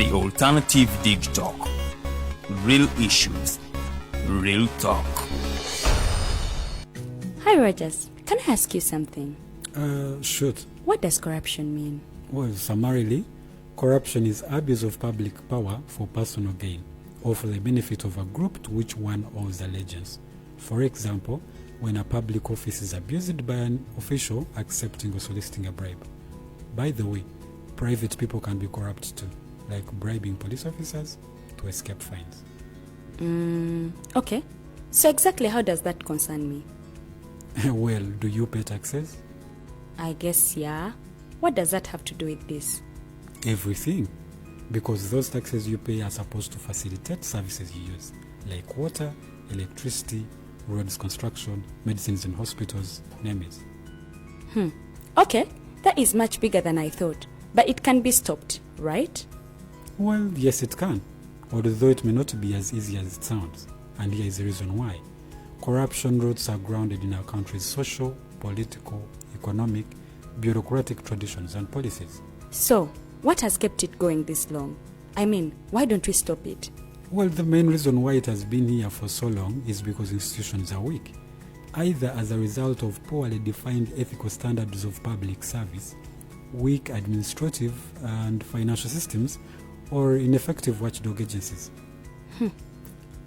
The alternative Digitalk. Real issues, real talk. Hi Rogers, can I ask you something? Shoot. What does corruption mean? Well, summarily, corruption is abuse of public power for personal gain or for the benefit of a group to which one owes allegiance. For example, when a public office is abused by an official accepting or soliciting a bribe. By the way, private people can be corrupt too, like bribing police officers to escape fines. Okay. So exactly how does that concern me? Well, do you pay taxes? I guess, yeah. What does that have to do with this? Everything. Because those taxes you pay are supposed to facilitate services you use, like water, electricity, roads construction, medicines in hospitals, name it. Okay, that is much bigger than I thought. But it can be stopped, right? Well, yes it can, although it may not be as easy as it sounds. And here is the reason why. Corruption roots are grounded in our country's social, political, economic, bureaucratic traditions and policies. So, what has kept it going this long? I mean, why don't we stop it? Well, the main reason why it has been here for so long is because institutions are weak, either as a result of poorly defined ethical standards of public service, weak administrative and financial systems, or ineffective watchdog agencies.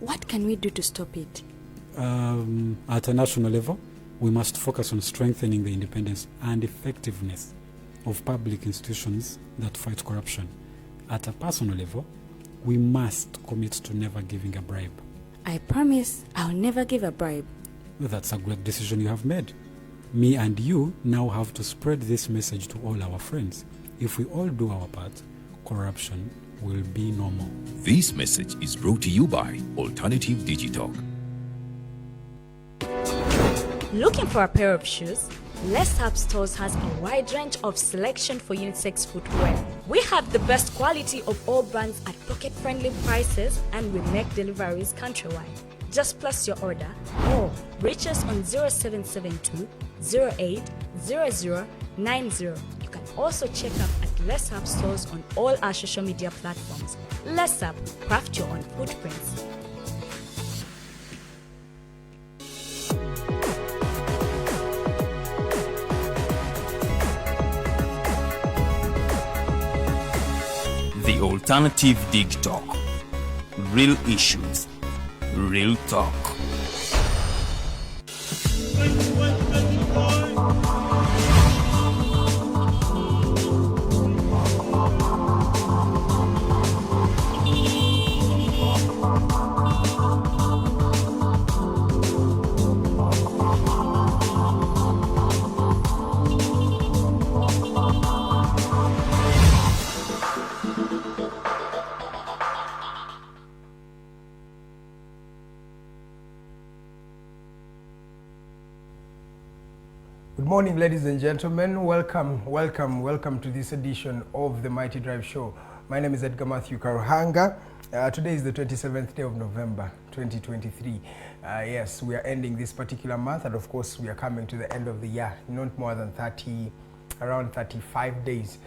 What can we do to stop it? At a national level, we must focus on strengthening the independence and effectiveness of public institutions that fight corruption. At a personal level, we must commit to never giving a bribe. I promise I'll never give a bribe. Well, that's a great decision you have made. Me and you now have to spread this message to all our friends. If we all do our part, corruption will be no more. This message is brought to you by Alternative Digitalk. Looking for a pair of shoes? Less Up Stores has a wide range of selection for unisex footwear. We have the best quality of all brands at pocket-friendly prices, and we make deliveries countrywide. Just place your order or reach us on 0772 08 0090. You can also check up at Less Up Stores on all our social media platforms. Less Up, craft your own footprints. The alternative Digitalk. Real issues, real talk. Good morning, ladies and gentlemen. Welcome to this edition of the Mighty Drive Show. My name is Edgar Matthew Karuhanga. Today is the 27th day of November, 2023. Yes, we are ending this particular month, and of course, we are coming to the end of the year. Not more than around 35 days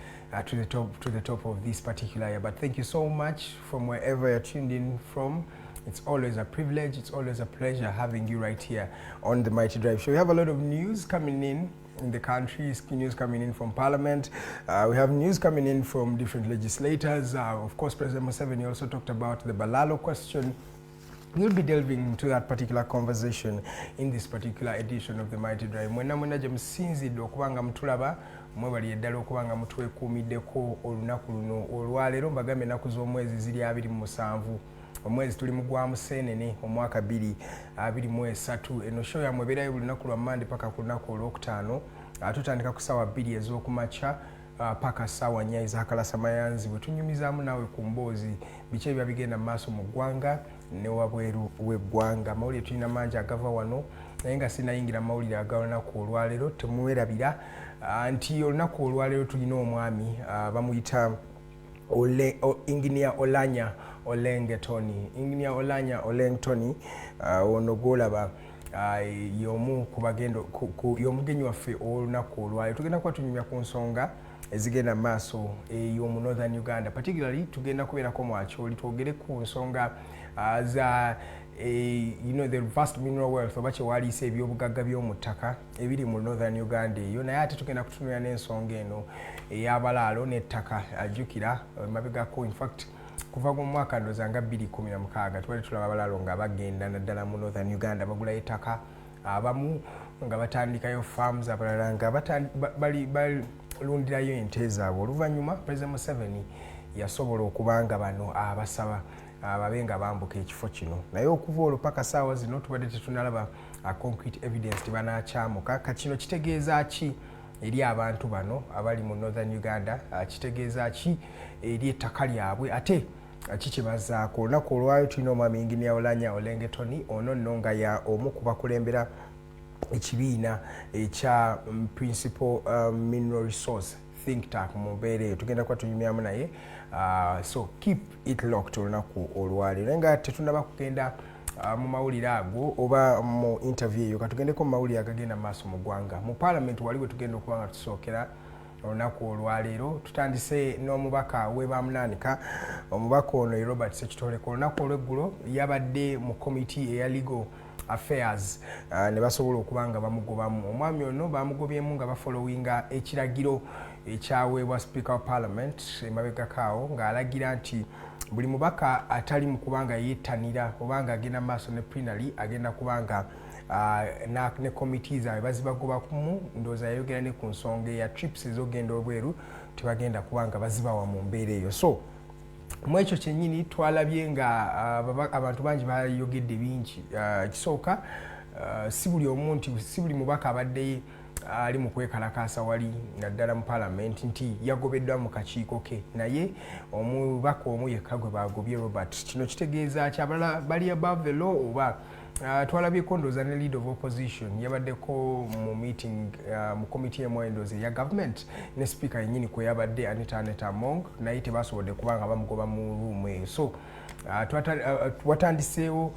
to the top of this particular year. But thank you so much from wherever you're tuned in from. It's always a privilege, it's always a pleasure having you right here on the Mighty Drive Show. We have a lot of news coming in the country, news coming in from Parliament. We have news coming in from different legislators. Of course, President Museveni also talked about the Balaalo question. We'll be delving into that particular conversation in this particular edition of the Mighty Drive. Mwena jemusinzidde okubanga mutulaba mwebali eddala okubanga mutwekuumiddeko olunaku luno olwaleero mbagambe ennaku z'omwezi ziri 27 omwezi tuli mu gwa Museenene omwaka 2023. Eno show yamwe ebeerayo buli lunaku lwa Monday paka ku lunaku olwokutaano. Tutandika ku ssaawa 2 ez'okumakya paka ssaawa 4 ez'akalasamayanzi bwe tunyumizaamu naawe ku mboozi biki ebya bigenda mu maaso mu ggwanga ne wabweru w'eggwanga. Amawulire tulina mangi agava wano naye nga sinayingira mawulire ag'olunaku olwaleero temuwerabira nti olunaku olwaleero tulina omwami bamuyita Engineer Olanya Olenge Tonny. Engineer Olanya Olenge Tonny ono gwolaba y'omu ku bagendo y'omugenyi waffe olunaku olwaleero. Tugenda kuba tunyumya ku nsonga ezigenda maaso y'omu Northern Uganda, particularly tugenda kubeerako mu Acholi twogere ku nsonga za the vast mineral wealth oba kyewaliisa ebyobugagga by'omu ttaka ebiri mu Northern Uganda eyo, naye ate tugenda kutunula n'ensonga eno eya Balaalo n'ettaka. Ajjukira mabegako, in fact kuva mu mwaka ndooza nga 2016 twali tulaba Balaalo nga bagenda naddala mu Northern Uganda bagulayo ettaka, abamu nga batandikayo farms, abalala nga balundirayo ente zaabwe. Oluvannyuma President Museveni yasobola okubanga bano abasaba babe nga bambuka ekifo kino, naye okuva olwo paka ssaawa zino tubadde tetunalaba concrete evidence tibanakyamuka. Kino kitegeeza ki eri abantu bano abali mu Northern Uganda? Kitegeeza ki eri ettaka lyabwe, ate kiki bazaako? Olunaku olwayo tulina omwami Engineer Olanya Olenge Tonny, ono nno nga ya omu ku bakulembera ekibiina ekya Principal Mineral Resource Think Tank mu mbeera eyo. Tugenda kuba tunyumyamu naye, so keep it locked olunaku olwaleero. Naye nga tetunaba kugenda mu mawulire ago oba mu interview eyo, katugendeko mu mawulire agagenda maaso mu ggwanga. Mu Parliament wali bwe tugenda okuba nga tusookera olunaku olwaleero. Tutandise n'omubaka w'ebamunaanika. Omubaka ono Robert Sekitoleko, olunaku olw'eggulo yabadde mu committee eya legal affairs ne basobola okubanga bamugobamu. Omwami ono bamugobyemu nga bafollowinga ekiragiro ekyaweebwa Speaker wa Parliament emabegakaawo ng'alagira nti buli mubaka atali mu kubanga yettanira obanga agenda maaso ne plenary agenda kubanga ne committees abe bazibagoba kumu. Ndowooza yayogera ne ku nsonga ya trips ez'ogenda obweru tebagenda kubanga bazibawa mu mbeera eyo. So mu ekyo kyennyini twalabye nga abantu bangi bayogedde bingi. Ekisooka si buli omu nti si buli mubaka abadde ali mu kwekalakaasa wali naddala mu Parliament nti yagobeddwa mu kakiiko ke, naye omubaka omu yekka gwe bagobye Robert. Kino kitegeeza ki? Abalala bali above the law oba? Twalabyeko ndooza ne leader of opposition yabaddeko mu meeting mu committee y'emwendoozi eya government ne speaker yennyini kwe yabadde Anita Among, naye tebasobodde kubanga bamugoba mu room eyo. So watandiseewo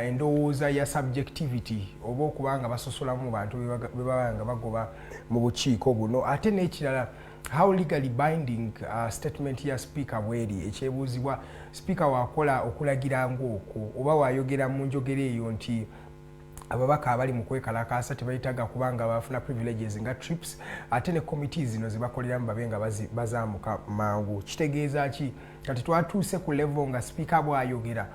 endowooza ya subjectivity oba okubanga basosolamu bantu be babanga bagoba mu bukiiko buno. Ate n'ekirala, how legally binding statement ya speaker bweri. Ekyebuuzibwa, speaker wakola okulagira ng'okwo oba wayogera mu njogera eyo nti ababaka abali mu kwekalakaasa tebayitaga kubanga bafuna privileges nga trips, ate ne committees zino zibakoleramu babe nga bazaamuka mangu. Kitegeeza ki? Kati twatuuse ku level nga speaker bw'ayogera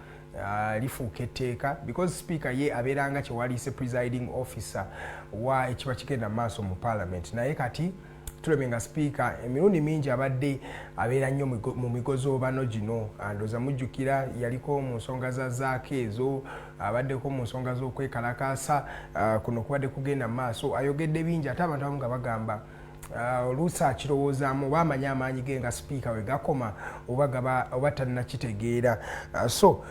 lifuuka etteeka, because speaker ye abeeranga kyewaliise presiding officer wa ekiba kigenda maaso mu Parliament. Naye kati tulabye nga speaker emirundi mingi abadde abeera nnyo mu migozoobano gino. Ndooza mujjukira yaliko mu nsonga za zaako ezo, abaddeko mu nsonga z'okwekalakaasa, kuno kubadde kugenda maaso. Ayogedde bingi, ate abantu abamu nga bagamba oluusi akirowoozaamu oba amanyi amaanyi ge nga speaker we gakoma oba tannakitegeera. So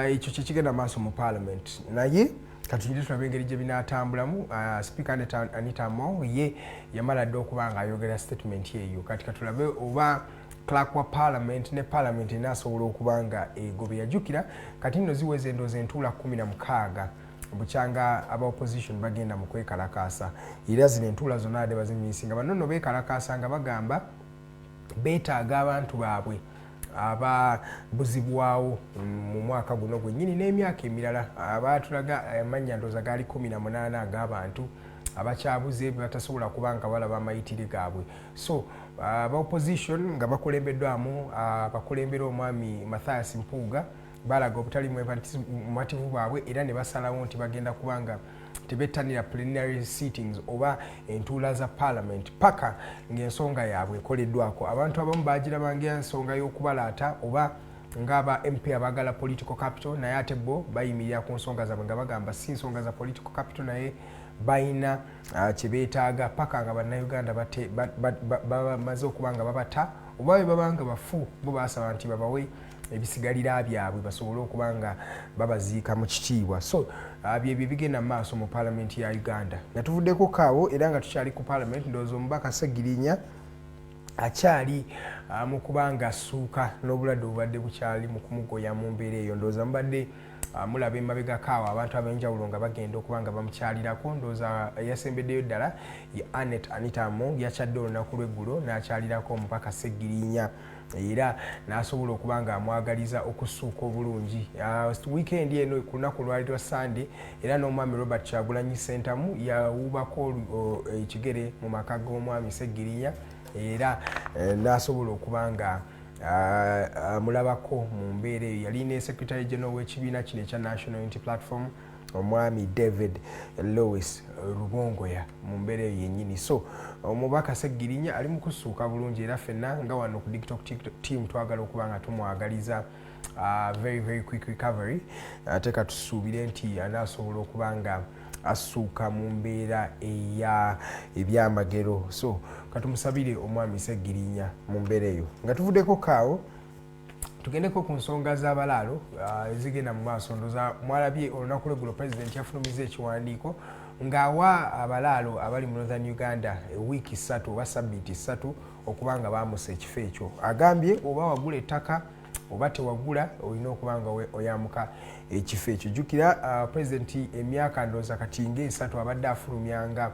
ekyo kyekigenda maaso mu Parliament. Naye katujire tulabe engeri gye binaatambulamu. Speaker Anita Among ye yamala dde okuba nga ayogera statement eyo. Kati katulabe oba clerk wa Parliament ne Parliament enaasobola okuba nga egobe. Yajjukira kati nno ziweze endoozi entuula 16 bukyanga aba opposition bagenda mu kwekalakaasa, era zino entuula zonna ade bazimiisinga. Bano nno beekalakaasa nga bagamba beetaaga abantu baabwe ababuzibwawo mu mwaka guno gwennyini n'emyaka emirala. Abaatulaga amannya ndooza gaali 18 ag'abantu abakyabuze batasobola kuba nga balaba amayitire gaabwe. So aba opposition nga bakulembeddwamu abakulembera omwami Mathias Mpuuga balaga obutali mumativu baabwe, era ne basalawo nti bagenda kubanga tebettanira plenary sittings oba entuula za Parliament paka ng'ensonga yaabwe ekoleddwako. Abantu abamu bagirabanga ensonga y'okubalaata oba ng'aba MP abaagala political capital, naye ate bo bayimirira ku nsonga zaabwe nga bagamba si nsonga za political capital, naye bayina kye beetaaga paka nga bannayuganda bamaze okuba nga babata oba bwe babanga bafu bo basaba nti babawe ebisigalira byabwe basobole okuba nga babaziika mu kitiibwa. So byebyo bigenda mu maaso mu Parliament ya Uganda. Nga tuvuddeko kaawo era nga tukyali ku Parliament, ndowooza omubaka Ssegirinya akyali mu kuba nga assuuka n'obulwadde obubadde bukyali mu kumugoya mu mbeera eyo. Ndowooza mubadde mulaba emabega kaawo abantu ab'enjawulo nga bagenda okubanga bamukyalirako ndowooza yasembeddeyo ddala ye Anita Among yakyadde olunaku lw'eggulo n'akyalirako omupaka Sseggirinya era n'asobola okuba nga amwagaliza okussuuka obulungi. Weekend eno ku lunaku lwali lwa Sunday era n'omwami Robert Kyagulanyi Ssentamu yawuubako ekigere mu maka g'omwami Sseggirinya era n'asobola okuba nga mulabako mu mbeera eyo. Yali ne Secretary General w'ekibiina kino ekya National Unity Platform omwami David Lewis Rubongoya mu mbeera eyo yennyini. So omubaka Sseggirinya ali mu kussuuka bulungi era ffenna nga wano ku Digitalk team twagala okuba nga tumwagaliza very quick recovery ate katusuubire nti anaasobola okuba nga asuuka mu mbeera ebyamagero. So katumusabire omwami Sseggirinya mu mbeera eyo. Nga tuvuddeko kaawo tugendeko ku nsonga z'abalaalo ezigenda mu maaso. Ndowooza mwalabye olunaku lw'eggulo pulezidenti yafulumiza ekiwandiiko ng'awa abalaalo abali mu Northern Uganda wiiki 3 oba sabbiiti 3 okuba nga baamusa ekifo ekyo. Agambye oba wagula ettaka oba tewagula olina okuba nga oyamuka ekifo ekyo. Jjukira pulezidenti emyaka ndowooza kati nga 3 abadde afulumyanga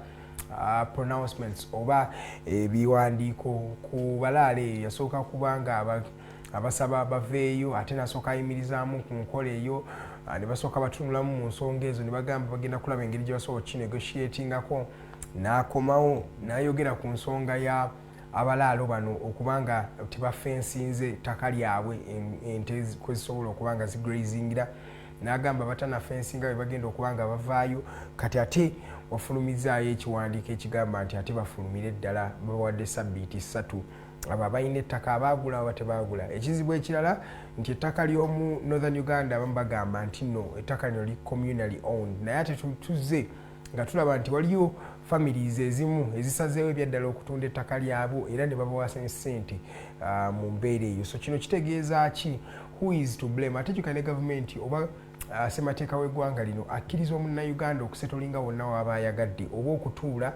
pronouncements oba ebiwandiiko ku balaalo eyo. Yasooka kuba nga abasaba baveeyo ate nasooka ayimirizaamu ku nkola eyo ne basooka batunulamu mu nsonga ezo ne bagamba bagenda kulaba engeri gye basobola okukinegotiatingako. N'akomawo n'ayogera ku nsonga ya abalaalo bano okuba nga tebafensinze ttaka lyabwe ente kwe zisobola okuba nga zigrazingira. N'agamba batanafensinga bwe bagenda okuba nga bavaayo. Kati ate wafulumizaayo ekiwandiiko ekigamba nti ate bafulumire ddala bawadde sabbiiti 3 abo abalina ettaka abaagula oba tebaagula. Ekizibu ekirala nti ettaka ly'omu Northern Uganda abamu bagamba nti nno ettaka lino li communally owned, naye ate tuzze nga tulaba nti waliyo families ezimu ezisazeewo ebyaddala okutunda ettaka lyabo era ne babawasa ssente mu mbeera eyo. So kino kitegeeza ki? Who is to blame? Atejuka ne gavumenti oba ssemateeka w'eggwanga lino akkiriza omunnayuganda okusetolinga wonna waba ayagadde oba okutuula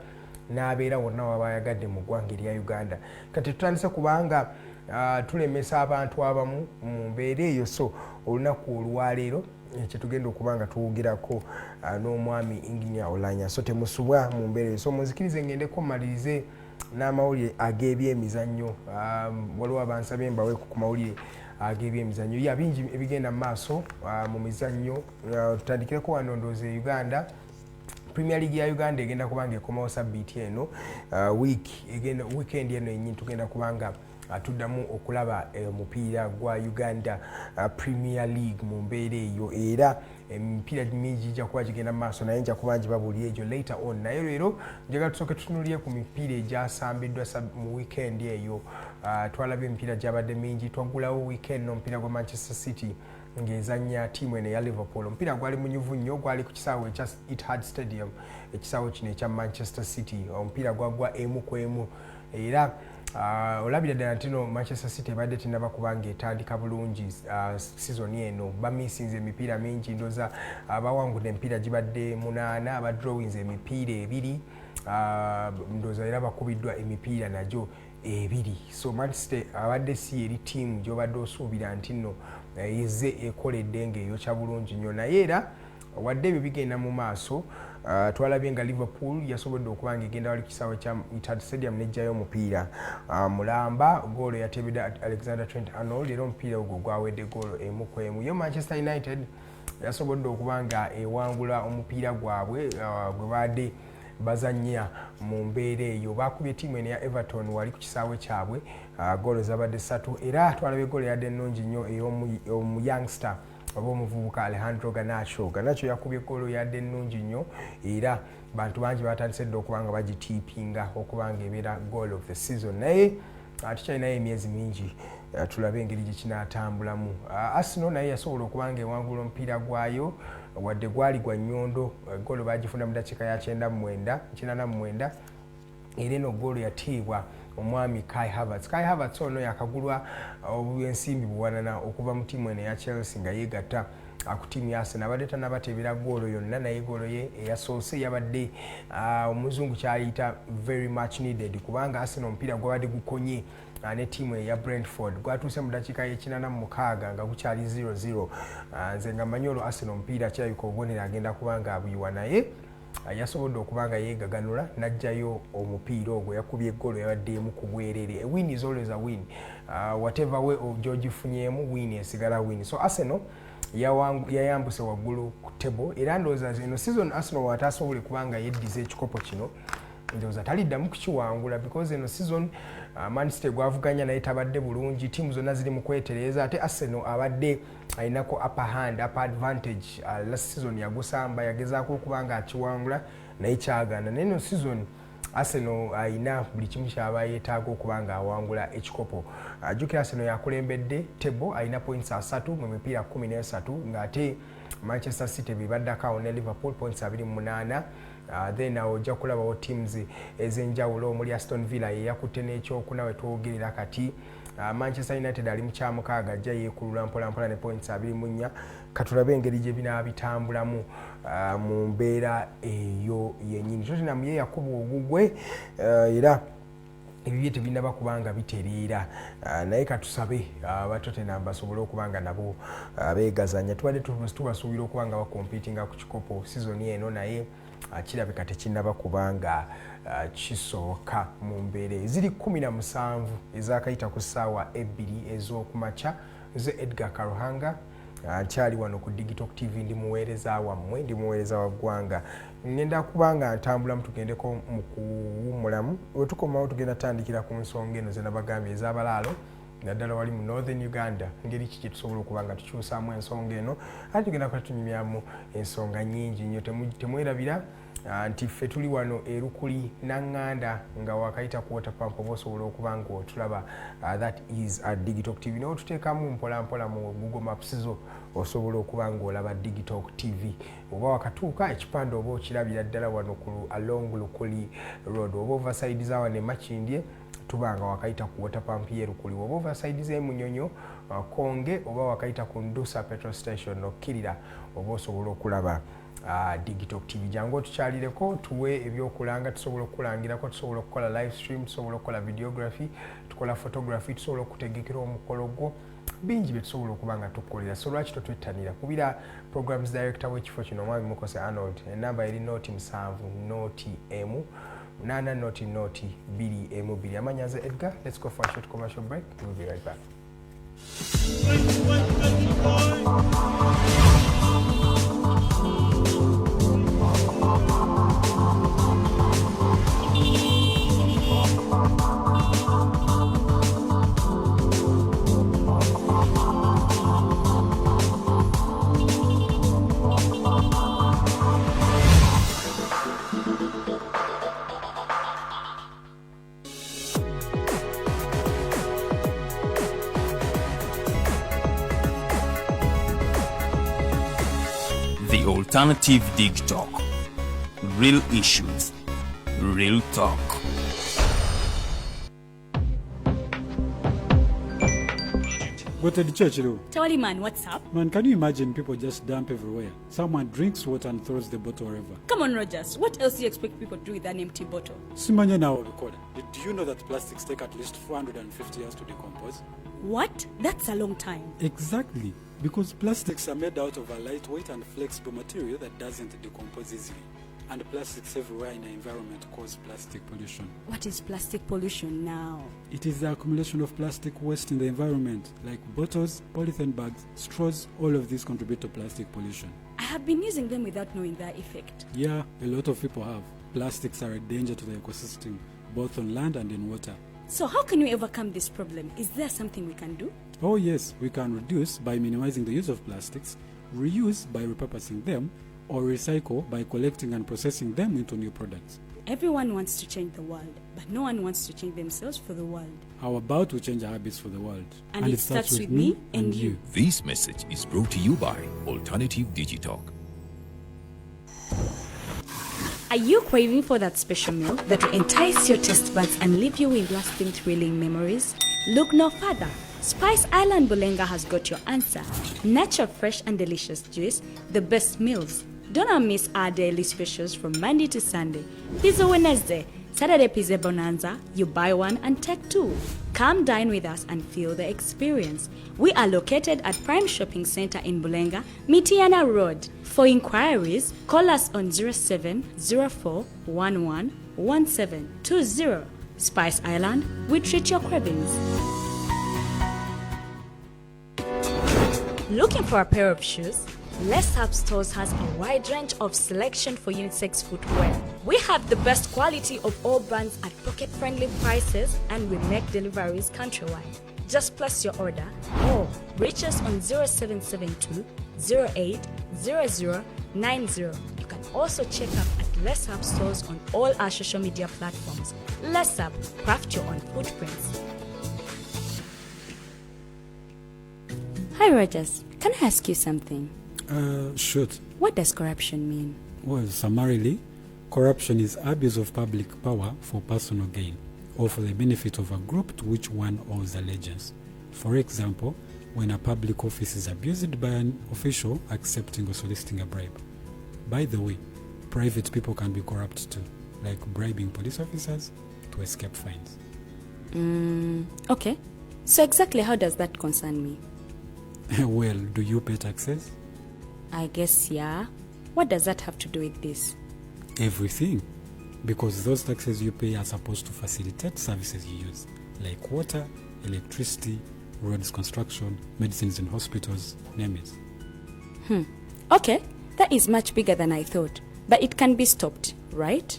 n'abeera wonna waba ayagadde mu ggwanga erya Uganda. Kati tutandise kubanga tulemesa abantu abamu mu mbeera eyo. So olunaku olwaleero kyetugenda okuba nga tuwugirako n'omwami Engineer Olanya. So temusubwa mu mbeera eyo. So muzikirize ngendeko mmalirize n'amawulire ag'ebyemizannyo. Waliwo abansabye mbaweeku ku mawulire ag'ebyemizannyo. Ya bingi ebigenda mu maaso mu mizannyo. Tutandikireko wano ndowooza Uganda Premier League ya Uganda egenda kubanga ekomawo sabbiiti eno. Weekend eno yennyini tugenda kubanga tuddamu okulaba omupiira gwa Uganda Premier League mu mbeera eyo era emipiira mingi gijja kuba gigenda mu maaso naye nja kuba ngibabuulira egyo later on. Naye leero njagala tusooke tutunuulire ku mipiira egyasambiddwa mu weekend eyo. Twalaba emipiira gyabadde mingi. Twaggulawo weekend n'omupiira gwa Manchester City ng'ezannya ttiimu eno eya Liverpool. Omupiira gwali munyuvu nnyo, gwali ku kisaawe ekya Etihad Stadium, ekisaawe kino ekya Manchester City. Omupiira gwaggwa 1-1 era olabira ddala nti no Manchester City ebadde tennaba kuba ng'etandika bulungi sizoni eno. Bamisinze emipiira mingi. Ndowooza abawangudde emipiira gibadde 8, abadrawinze emipiira 2, ndowooza era bakubiddwa emipiira nagyo 2. So Manchester abadde si eri ttiimu gy'obadde osuubira nti nno eze ekoledde ng'eyokya bulungi nnyo. Naye era wadde ebyo bigenda mu maaso, twalabye nga Liverpool yasobodde okuba ng'egenda wali kisaawe kya Etihad Stadium n'ejjayo omupiira mulamba. Goolo yatebedde Alexander Trent Arnold era omupiira ogwo gwawedde goolo 1-1. Yo Manchester United yasobodde okuba nga ewangula omupiira gwabwe gwe baadde bazannya mu mbeera eyo. Bakubye ttiimu eno ya Everton wali ku kisaawe kyabwe goolo zabadde 3 era twalabye goolo yadde ennungi nnyo ey'omu youngster oba omuvubuka Alejandro Garnacho. Garnacho yakubye goolo yadde ennungi nnyo era bantu bangi batandise dda okuba nga bagitiipinga okuba nga ebeera goal of the season. Naye tukyalinayo emyezi mingi tulabe engeri gye kinaatambulamu. Arsenal naye yasobola okuba nga ewangula omupiira gwayo wadde gwali gwa nnyondo. Goolo bagifuna mu ddakiika ya 89 era eno goolo yateebwa omwami Kai Havertz. Kai Havertz ono yakagulwa obwensimbi buwanana okuva mu ttiimu eno eya Chelsea nga yeegatta ku tiimu ya Arsenal abadde tannabateebera goolo yonna naye goolo ye eyasoose yabadde omuzungu kyayita very much needed kubanga Arsenal omupiira gwabadde gukonye ne tiimu eya Brentford gwatuuse mu ddakiika ye86 nga gukyali 0-0 nze nga mmanyi olwo Arsenal omupiira kirabika obubonero agenda kubanga abuyiwa naye yasobodde okubanga yeegaganula n'ajjayo omupiira ogwo yakubye eggolo yabadde emu ku bwerere. A win is always a win. Whatever way gy'ogifunyeemu win esigala win. So Arsenal yayambuse waggulu ku table era ndowooza eno season Arsenal watasobole kubanga yeddiza ekikopo kino ndowooza taliddamu kukiwangula because eno season Man City gwavuganya naye tabadde bulungi, tiimu zonna ziri mu kwetereeza ate Arsenal abadde alinako upper hand, upper advantage. Last season yagusamba yagezaako okubanga akiwangula naye kyagaana. Neno season Arsenal ayina buli kimu kyaba yeetaaga okubanga awangula ekikopo. Jjukira Arsenal yakulembedde table ayina points 3 mu mipiira 13 ng'ate Manchester City bebaddako ne Liverpool points 28. Then ojja kulabawo teams ez'enjawulo omuli Aston Villa yeyakutte n'ekyokuna we twogerera kati. Manchester United ali mu kyamukaaga ajja yeekulula mpolampola ne points 24. Katulabe engeri gye binaabitambulamu mu mbeera eyo yennyini. Tottenham ye yakuba ogugwe era ebibye tebinaba kubanga bitereera naye katusabe Tottenham basobole okubanga nabo beegazanya. Tubadde tubasuubira okubanga bakompitinga ku kikopo season eno naye kirabika tekinnaba kubanga kisooka mu mbeera eziri 17 ezakayita ku ssaawa 2 ez'okumakya. Nze Edgar Karuhanga nkyali wano ku Digitalk TV ndi muweereza wammwe, ndi muweereza wa ggwanga. Ngenda kubanga ntambulamu tugendeko mu kuwummulamu. We tukomawo tugenda tandikira ku nsonga eno ze nabagambye eza Balaalo naddala wali mu Northern Uganda ngeri ki gye tusobola okubanga tukyusaamu ensonga eno ate tugenda kuba tunyumyamu ensonga nnyingi nnyo. Temwerabira nti ffe tuli wano erukuli naŋŋanda nga wakayita ku water pump oba osobola okuba nga otulaba. That is Digitalk TV. Nawe tuteekamu mpolampola mu Google Maps zo osobola okuba nga olaba Digitalk TV. Oba wakatuuka ekipande oba okirabira ddala wano ku along Lukuli Road oba overside za wano e Makindye tubanga wakayita ku water pump yerukuli oba overside ze Munyonyo Konge oba wakayita ku Ndusa petrol station okkirira oba osobola okulaba Digitalk TV. Jangu tukyalireko tuwe ebyokulanga tusobola okulangirako, tusobola okukola live stream, tusobola okukola videography, tukola photography, tusobola okutegekera omukolo gwo bingi bye tusobola okubanga tukolera. So lwaki totwettanira kubira programs director w'ekifo kino Mwami Mukose Arnold enamba eri noti 7 noti M 8 noti 2 M2 amanyaze Edgar. Let's go for a short commercial break. We'll be right back. The Alternative Digitalk. Real issues, real talk. Go to the church, though. Tawali man, what's up? Man, can you imagine people just dump everywhere? Someone drinks water and throws the bottle wherever. Come on, Rogers. What else do you expect people to do with an empty bottle? Simanya now, do you know that plastics take at least 450 years to decompose? What? That's a long time. Exactly, because plastics are made out of a lightweight and flexible material that doesn't decompose easily. And plastics everywhere in the environment cause plastic pollution. What is plastic pollution now? It is the accumulation of plastic waste in the environment, like bottles, polythene bags, straws. All of these contribute to plastic pollution. I have been using them without knowing their effect. Yeah, a lot of people have. Plastics are a danger to the ecosystem, both on land and in water. So how can we overcome this problem? Is there something we can do? Oh yes, we can reduce by minimizing the use of plastics, reuse by repurposing them, or recycle by collecting and processing them into new products. Everyone wants to change the world, but no one wants to change themselves for the world. How about we change our habits for the world? And it starts with me and you. This message is brought to you by Alternative Digitalk. Are you craving for that special meal that will entice your taste buds and leave you with lasting thrilling memories? Look no further. Spice Island Bulenga has got your answer. Natural, fresh and delicious juice, the best meals. Don't miss our daily specials from Monday to Sunday. Pizza Wednesday, Saturday Pizza Bonanza, you buy one and take two. Come dine with us and feel the experience. We are located at Prime Shopping Center in Bulenga, Mitiana Road. For inquiries, call us on 0704111720. Spice Island, we treat your cravings. Looking for a pair of shoes? Les Up Stores has a wide range of selection for unisex footwear. We have the best quality of all brands at pocket-friendly prices, and we make deliveries countrywide. Just place your order or reach us on 0772 080090. You can also check up at Les Up Stores on all our social media platforms. Les Up, craft your own footprints. Hi, Rogers. Can I ask you something? Shoot. What does corruption mean? Well, summarily, corruption is abuse of public power for personal gain or for the benefit of a group to which one owes allegiance. For example, when a public office is abused by an official accepting or soliciting a bribe. By the way, private people can be corrupt too, like bribing police officers to escape fines. Okay. So exactly how does that concern me? Well, do you pay taxes? I guess, yeah. What does that have to do with this? Everything. Because those taxes you pay are supposed to facilitate services you use, like water, electricity, roads construction, medicines in hospitals, name it. Okay, that is much bigger than I thought. But it can be stopped, right?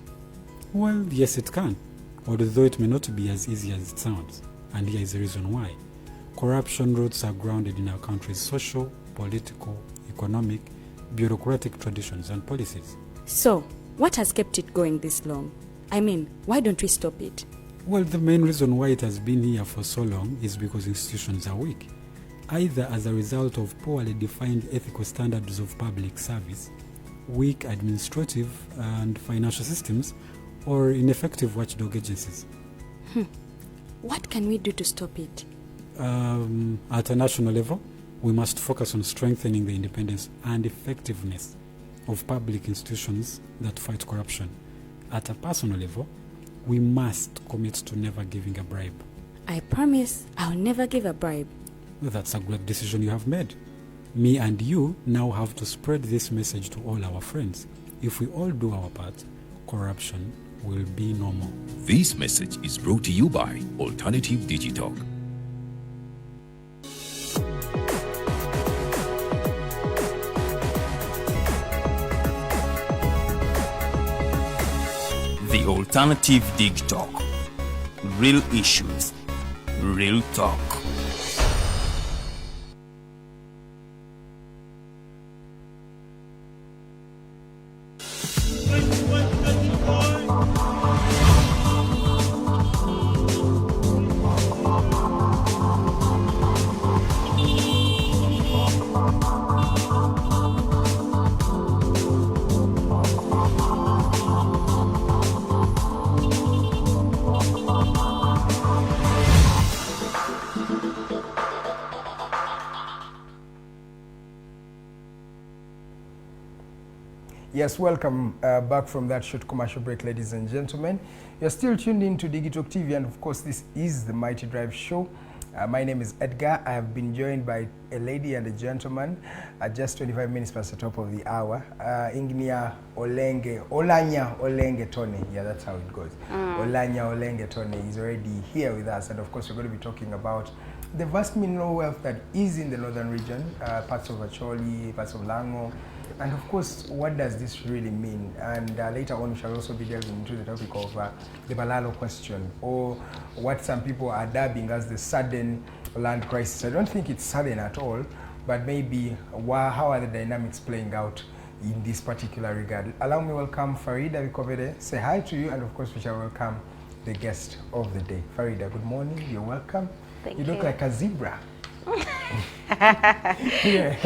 Well, yes it can, although it may not be as easy as it sounds. And here is the reason why. Corruption roots are grounded in our country's social, political, economic, bureaucratic traditions and policies. So, what has kept it going this long? I mean, why don't we stop it? Well, the main reason why it has been here for so long is because institutions are weak, either as a result of poorly defined ethical standards of public service, weak administrative and financial systems, or ineffective watchdog agencies. What can we do to stop it? At a national level, we must focus on strengthening the independence and effectiveness of public institutions that fight corruption. At a personal level, we must commit to never giving a bribe. I promise I'll never give a bribe. Well, that's a great decision you have made. Me and you now have to spread this message to all our friends. If we all do our part, corruption will be no more. This message is brought to you by Alternative Digitalk. The Alternative Digitalk. Real issues, real talk. Yes, welcome back from that short commercial break, ladies and gentlemen. You're still tuned in to Digitalk TV, and of course, this is the Mighty Drive Show. My name is Edgar. I have been joined by a lady and a gentleman at just 25 minutes past the top of the hour. Olanya Olenge Tonny. Yeah, that's how it goes. Olanya Olenge Tonny is already here with us, and of course, we're going to be talking about the vast mineral wealth that is in the northern region, parts of Acholi, parts of Lango. And of course, what does this really mean? And later on, we shall also be delving into the topic of the Balaalo question, or what some people are dubbing as the sudden land crisis. I don't think it's sudden at all, but maybe how are the dynamics playing out in this particular regard? Allow me to welcome Farida Vikovede. Say hi to you, and of course, we shall welcome the guest of the day. Farida, good morning. You're welcome. Thank you. You look like a zebra. Yeah.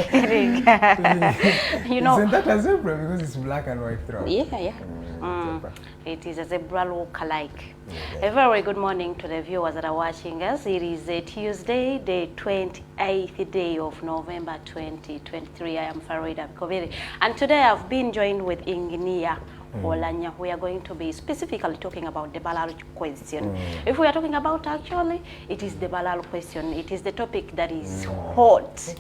You know, Isn't that a zebra because it's black and white throughout? yeah. Zebra. It is a zebra look-alike. A very good morning to the viewers that are watching us. It is a Tuesday, the 28th day of November 2023. I am Farida Koveri, and today I've been joined with Engineer Olanya. We are going to be specifically talking about the Balaalo question. If we are talking about Acholi, it is the Balaalo question. It is the topic that is hot.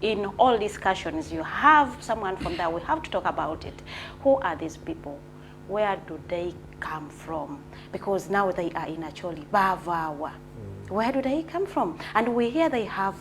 In all discussions, you have someone from there. We have to talk about it. Who are these people? Where do they come from? Because now they are in Acholi, Bavawa. Where do they come from? And we hear they are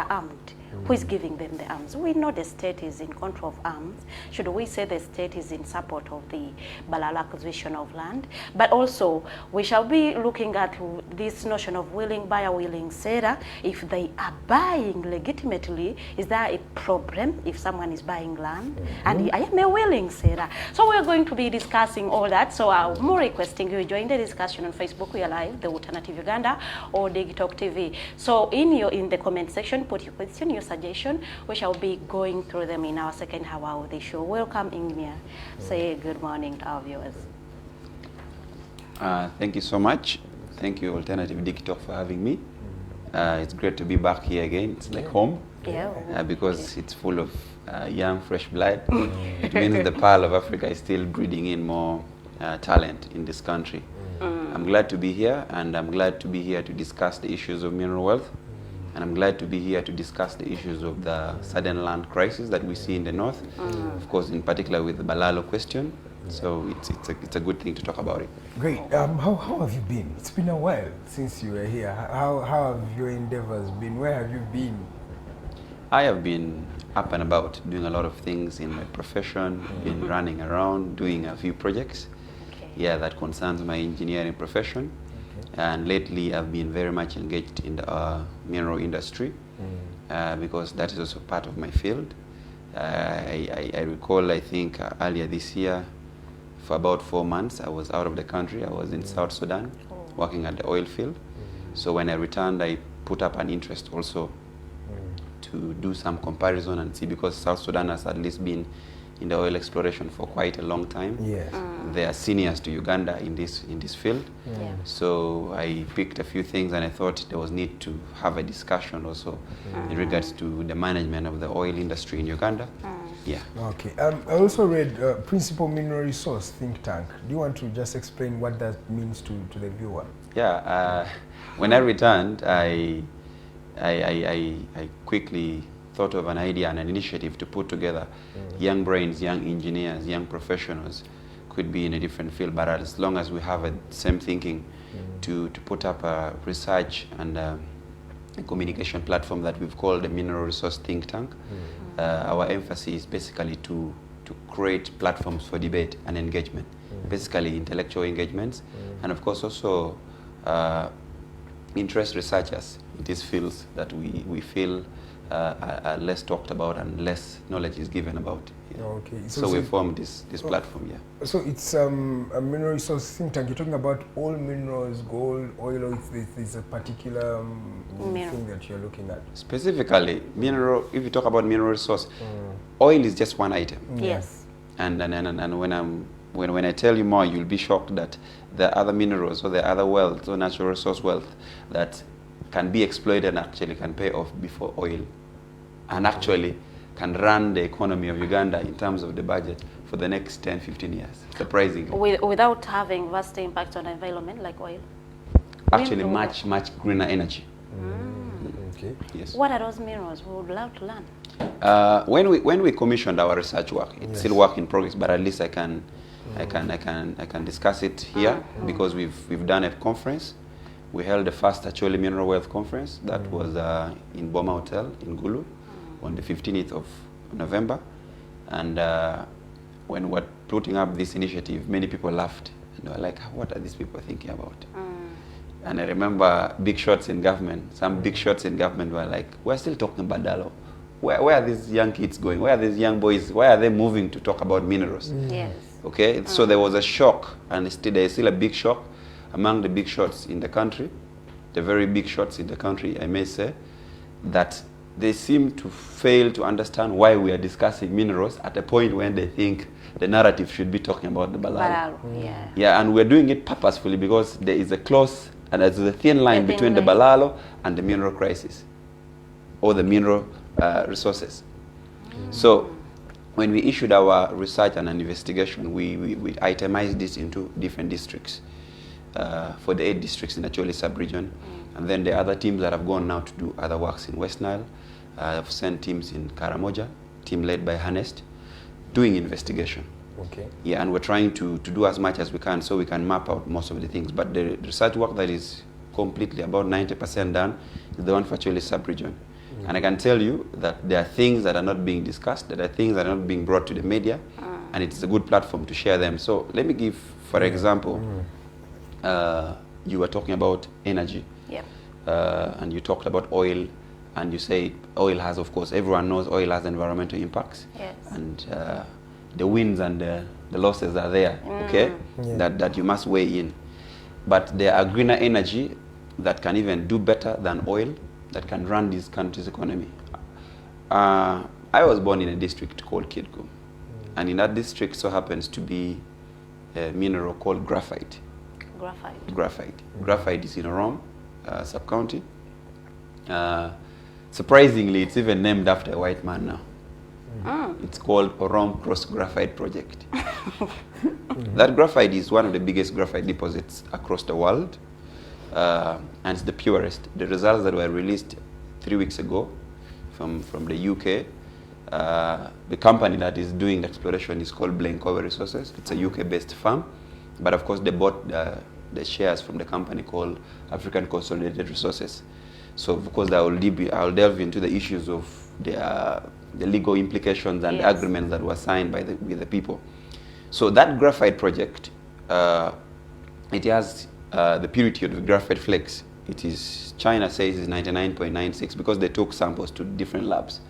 armed. Who is giving them the arms? We know the state is in control of arms. Should we say the state is in support of the Balaalo acquisition of land? But also, we shall be looking at this notion of willing buyer, willing seller. If they are buying legitimately, is there a problem if someone is buying land? And I am a willing seller. So we're going to be discussing all that. So I'm more requesting you join the discussion on Facebook. We are live, the Alternative Uganda or Digitalk TV. So in the comment section, put your question, your suggestion. We shall be going through them in our second hour of the show. Welcome, Ingmia. Say good morning to our viewers. Thank you so much. Thank you, Alternative Digitalk, for having me. It's great to be back here again. It's like home. Yeah. Because it's full of young, fresh blood. It means the Pearl of Africa is still breeding in more talent in this country. I'm glad to be here, and I'm glad to be here to discuss the issues of mineral wealth. And I'm glad to be here to discuss the issues of the sudden land crisis that we see in the north, of course, in particular with the Balaalo question. So it's a good thing to talk about it. Great. How have you been? It's been a while since you were here. How have your endeavors been? Where have you been? I have been up and about, doing a lot of things in my profession, been running around, doing a few projects. Yeah, that concerns my engineering profession. And lately, I've been very much engaged in the mineral industry because that is also part of my field. I recall, I think, earlier this year, for about 4 months, I was out of the country. I was in South Sudan, working at the oil field. So when I returned, I put up an interest also to do some comparison and see, because South Sudan has at least been in the oil exploration for quite a long time. Yes. They are seniors to Uganda in this field. So I picked a few things, and I thought there was need to have a discussion also in regards to the management of the oil industry in Uganda. Yeah. Okay. I also read Principal Mineral Resource Think Tank. Do you want to just explain what that means to the viewer? Yeah. When I returned, I quickly thought of an idea and an initiative to put together young brains, young engineers, young professionals, could be in a different field, but as long as we have a same thinking, to put up a research and a communication platform that we've called the Mineral Resource Think Tank. Our emphasis is basically to create platforms for debate and engagement, basically intellectual engagements, and of course also interest researchers in these fields that we feel are less talked about and less knowledge is given about. Yeah. Okay. So we formed this platform, yeah. So it's a mineral resource think tank. You're talking about all minerals, gold, oil, or it's a particular thing that you're looking at? Specifically, mineral, if you talk about mineral resource, oil is just one item. Yes. And when I tell you more, you'll be shocked that there are other minerals or there are other wealth or natural resource wealth that can be exploited and actually can pay off before oil, and actually can run the economy of Uganda in terms of the budget for the next 10, 15 years, surprisingly. Without having vast impact on the environment like oil? Actually, much greener energy. Okay. Yes. What are those minerals? We would love to learn. When we commissioned our research work, it's still work in progress, but at least I can discuss it here because we've done a conference. We held the first Acholi Mineral Wealth Conference that was in Boma Hotel in Gulu on the 15th of November. And when we're putting up this initiative, many people laughed. And they were like, what are these people thinking about? And I remember big shots in government. Some big shots in government were like, we're still talking about Balaalo. Where are these young kids going? Where are these young boys? Why are they moving to talk about minerals? Yes. Okay, so there was a shock, and there is still a big shock among the big shots in the country, the very big shots in the country, I may say, that they seem to fail to understand why we are discussing minerals at a point when they think the narrative should be talking about the Balaalo. Yeah. Yeah, and we're doing it purposefully because there is a close and there's a thin line between the Balaalo and the mineral crisis or the mineral resources. So when we issued our research and an investigation, we itemized this into different districts for the 8 districts in the Acholi sub-region. And then the other teams that have gone now to do other works in West Nile, have sent teams in Karamoja, team led by Hanest, doing investigation. Okay. Yeah, and we're trying to do as much as we can so we can map out most of the things. But the research work that is completely about 90% done is the one for Acholi sub-region. And I can tell you that there are things that are not being discussed, there are things that are not being brought to the media, and it's a good platform to share them. So let me give, for example, you were talking about energy. Yep. And you talked about oil, and you say oil has, of course, everyone knows oil has environmental impacts. Yes. And the wins and the losses are there, okay, that you must weigh in. But there are greener energy that can even do better than oil, that can run this country's economy. I was born in a district called Kidgum, and in that district so happens to be a mineral called graphite. Graphite is in Orom sub-county. Surprisingly, it's even named after a white man now. It's called Orom Cross Graphite Project. That graphite is one of the biggest graphite deposits across the world, and it's the purest. The results that were released 3 weeks ago from the UK, the company that is doing the exploration is called Blancover Resources. It's a UK-based firm, but of course they bought the shares from the company called African Consolidated Resources. So of course I'll delve into the issues of the legal implications and the agreements that were signed by with the people. So that graphite project, it has the purity of the graphite flakes. It is, China says is 99.96 because they took samples to different labs.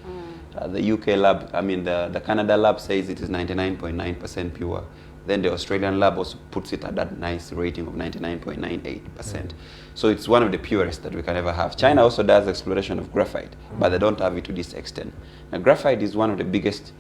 The UK lab, the Canada lab says it is 99.9% pure. Then the Australian lab also puts it at that nice rating of 99.98%. So it's one of the purest that we can ever have. China also does exploration of graphite, but they don't have it to this extent. Now, graphite is one of the biggest,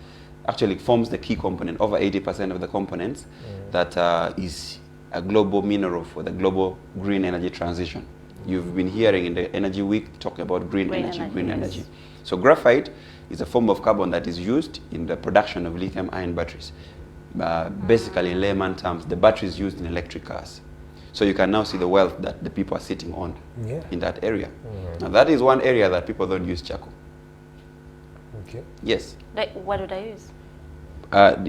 actually forms the key component, over 80% of the components, that is a global mineral for the global green energy transition. You've been hearing in the Energy Week talking about green energy. So graphite is a form of carbon that is used in the production of lithium-ion batteries. Basically, in layman terms, the batteries used in electric cars. So you can now see the wealth that the people are sitting on in that area. Now that is one area that people don't use charcoal. Okay. Yes. Like, what do they use?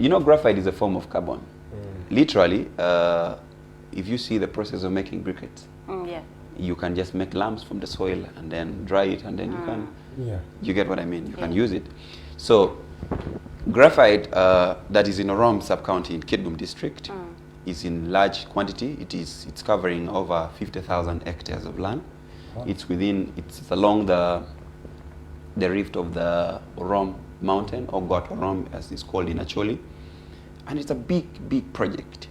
You know, graphite is a form of carbon. Literally, if you see the process of making briquettes, you can just make lamps from the soil and then dry it, and then you can, you get what I mean? You can use it. So graphite that is in Orom sub-county in Kidgum district is in large quantity. It's covering over 50,000 hectares of land. It's along the rift of the Orom mountain, or Got Orom as it's called in Acholi. And it's a big project.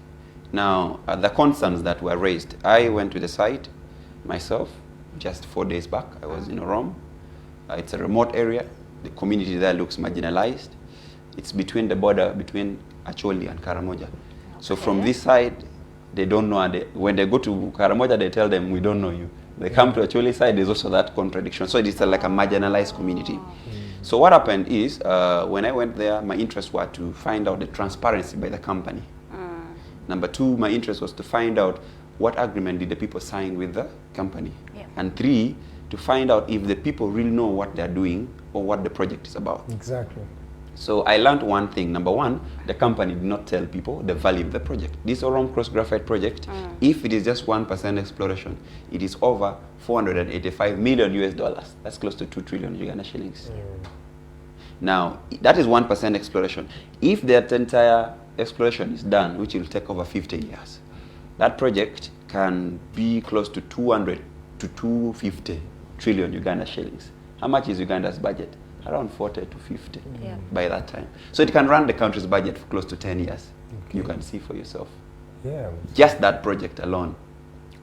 Now, the concerns that were raised, I went to the site myself just 4 days back. I was in Orom. It's a remote area. The community there looks marginalized. It's between the border between Acholi and Karamoja. So from this side, they don't know. When they go to Karamoja, they tell them, we don't know you. They come to Acholi side, there's also that contradiction. So it's like a marginalized community. So what happened is, when I went there, my interest was to find out the transparency by the company. Number 2, my interest was to find out what agreement did the people sign with the company. And 3, to find out if the people really know what they're doing or what the project is about. Exactly. So I learned one thing. Number 1, the company did not tell people the value of the project. This Orom Cross Graphite project, if it is just 1% exploration, it is over $485 million US. That's close to 2 trillion Uganda shillings. Now, that is 1% exploration. If that entire exploration is done, which will take over 50 years, that project can be close to 200 to 250 trillion Uganda shillings. How much is Uganda's budget? Around 40 to 50 by that time. So it can run the country's budget for close to 10 years. You can see for yourself. Just that project alone,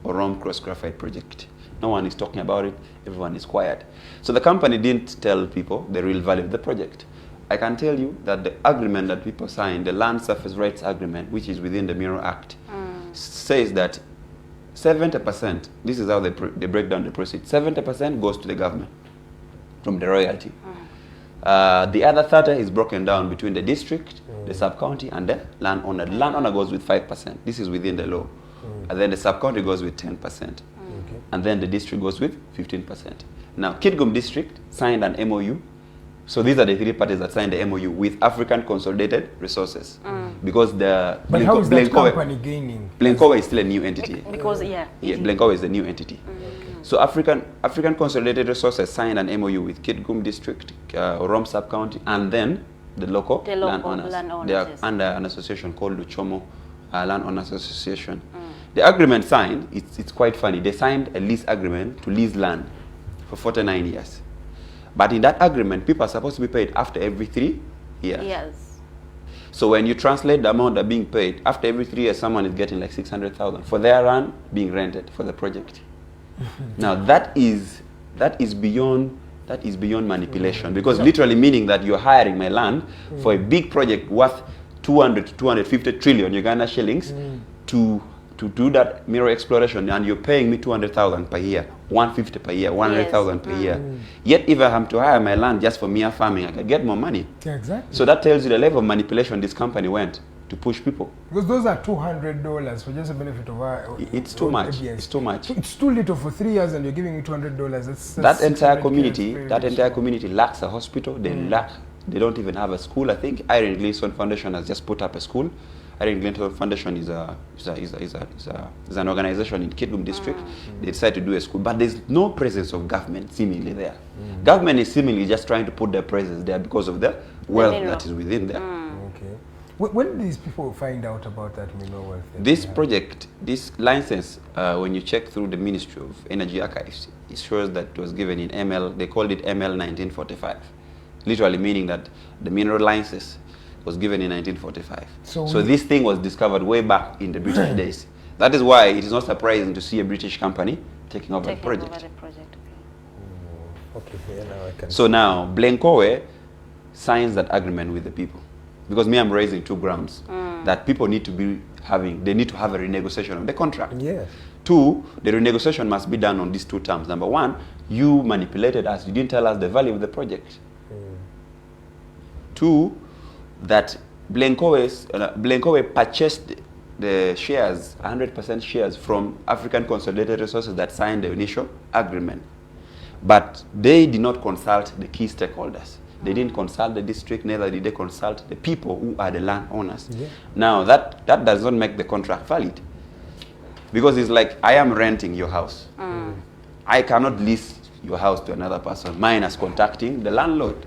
Orom Cross Graphite project. No one is talking about it. Everyone is quiet. So the company didn't tell people the real value of the project. I can tell you that the agreement that people signed, the Land Surface Rights Agreement, which is within the Mineral Act, says that 70%, this is how they break down the proceeds, 70% goes to the government from the royalty. The other 30 is broken down between the district, the sub-county, and the landowner. The landowner goes with 5%. This is within the law. And then the sub-county goes with 10%. And then the district goes with 15%. Now, Kitgum District signed an MOU. So these are the three parties that signed the MOU with African Consolidated Resources. Because the But how is that company gaining? Blancowe is still a new entity. Because, yeah. Blancowe is a new entity. So African Consolidated Resources signed an MOU with Kitgum District, Rom Sub-County, and then the local landowners. They are under an association called Luchomo Landowners Association. The agreement signed, it's quite funny. They signed a lease agreement to lease land for 49 years. But in that agreement, people are supposed to be paid after every 3 years. Yes. So when you translate the amount that being paid, after every 3 years, someone is getting like 600,000 for their land being rented for the project. Now that is beyond manipulation, because literally meaning that you're hiring my land for a big project worth 200 to 250 trillion Uganda shillings to do that mineral exploration, and you're paying me 200,000 per year, 150 per year, 100,000 per year. Yet if I have to hire my land just for mere farming, I can get more money. Yeah, exactly. So that tells you the level of manipulation this company went to push people. Because those are $200 for just the benefit of our... It's too much. Audience. It's too much. It's too little for 3 years, and you're giving me $200. That entire community lacks a hospital. They don't even have a school. I think Irene Gleason Foundation has just put up a school. Irene Gleason Foundation is an organization in Kitgum District. They decided to do a school, but there's no presence of government seemingly there. Government is seemingly just trying to put their presence there because of the wealth that is within there. Okay. When did these people find out about that mineral wealth? This project, this license, when you check through the Ministry of Energy Archives, it shows that it was given in ML, they called it ML 1945. Literally meaning that the mineral license was given in 1945. So this thing was discovered way back in the British days. That is why it is not surprising to see a British company taking over the project. Okay, yeah, now I can. So now, Blancowe signs that agreement with the people. Because me, I'm raising 2 grounds that people need to be having. They need to have a renegotiation of the contract. Yes. 2, the renegotiation must be done on these 2 terms. Number 1, you manipulated us. You didn't tell us the value of the project. 2, that Blancowe purchased the shares, 100% shares from African Consolidated Resources that signed the initial agreement. But they did not consult the key stakeholders. They didn't consult the district, neither did they consult the people who are the landowners. Yeah. Now, that does not make the contract valid. Because it's like, I am renting your house. I cannot lease your house to another person, minus contacting the landlord.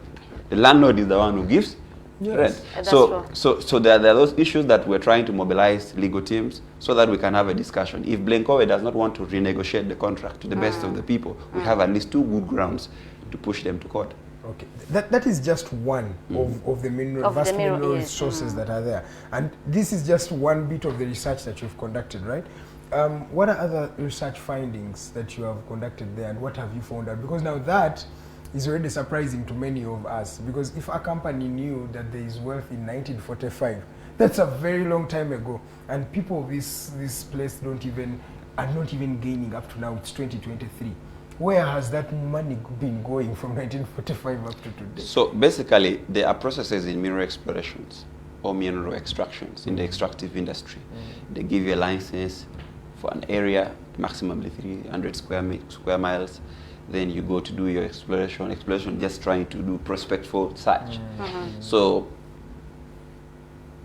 The landlord is the one who gives rent. So there are those issues that we're trying to mobilize legal teams so that we can have a discussion. If Blancowe does not want to renegotiate the contract to the best of the people, we have at least 2 good grounds to push them to court. Okay, that is just one of the vast mineral resources that are there. And this is just one bit of the research that you've conducted, right? What are other research findings that you have conducted there, and what have you found out? Because now that is already surprising to many of us, because if a company knew that there is wealth in 1945, that's a very long time ago, and people of this place are not even gaining up to now. It's 2023. Where has that money been going from 1945 up to today? So basically, there are processes in mineral explorations or mineral extractions in the extractive industry. They give you a license for an area, maximum 300 square miles. Then you go to do your exploration just trying to do prospectful search. So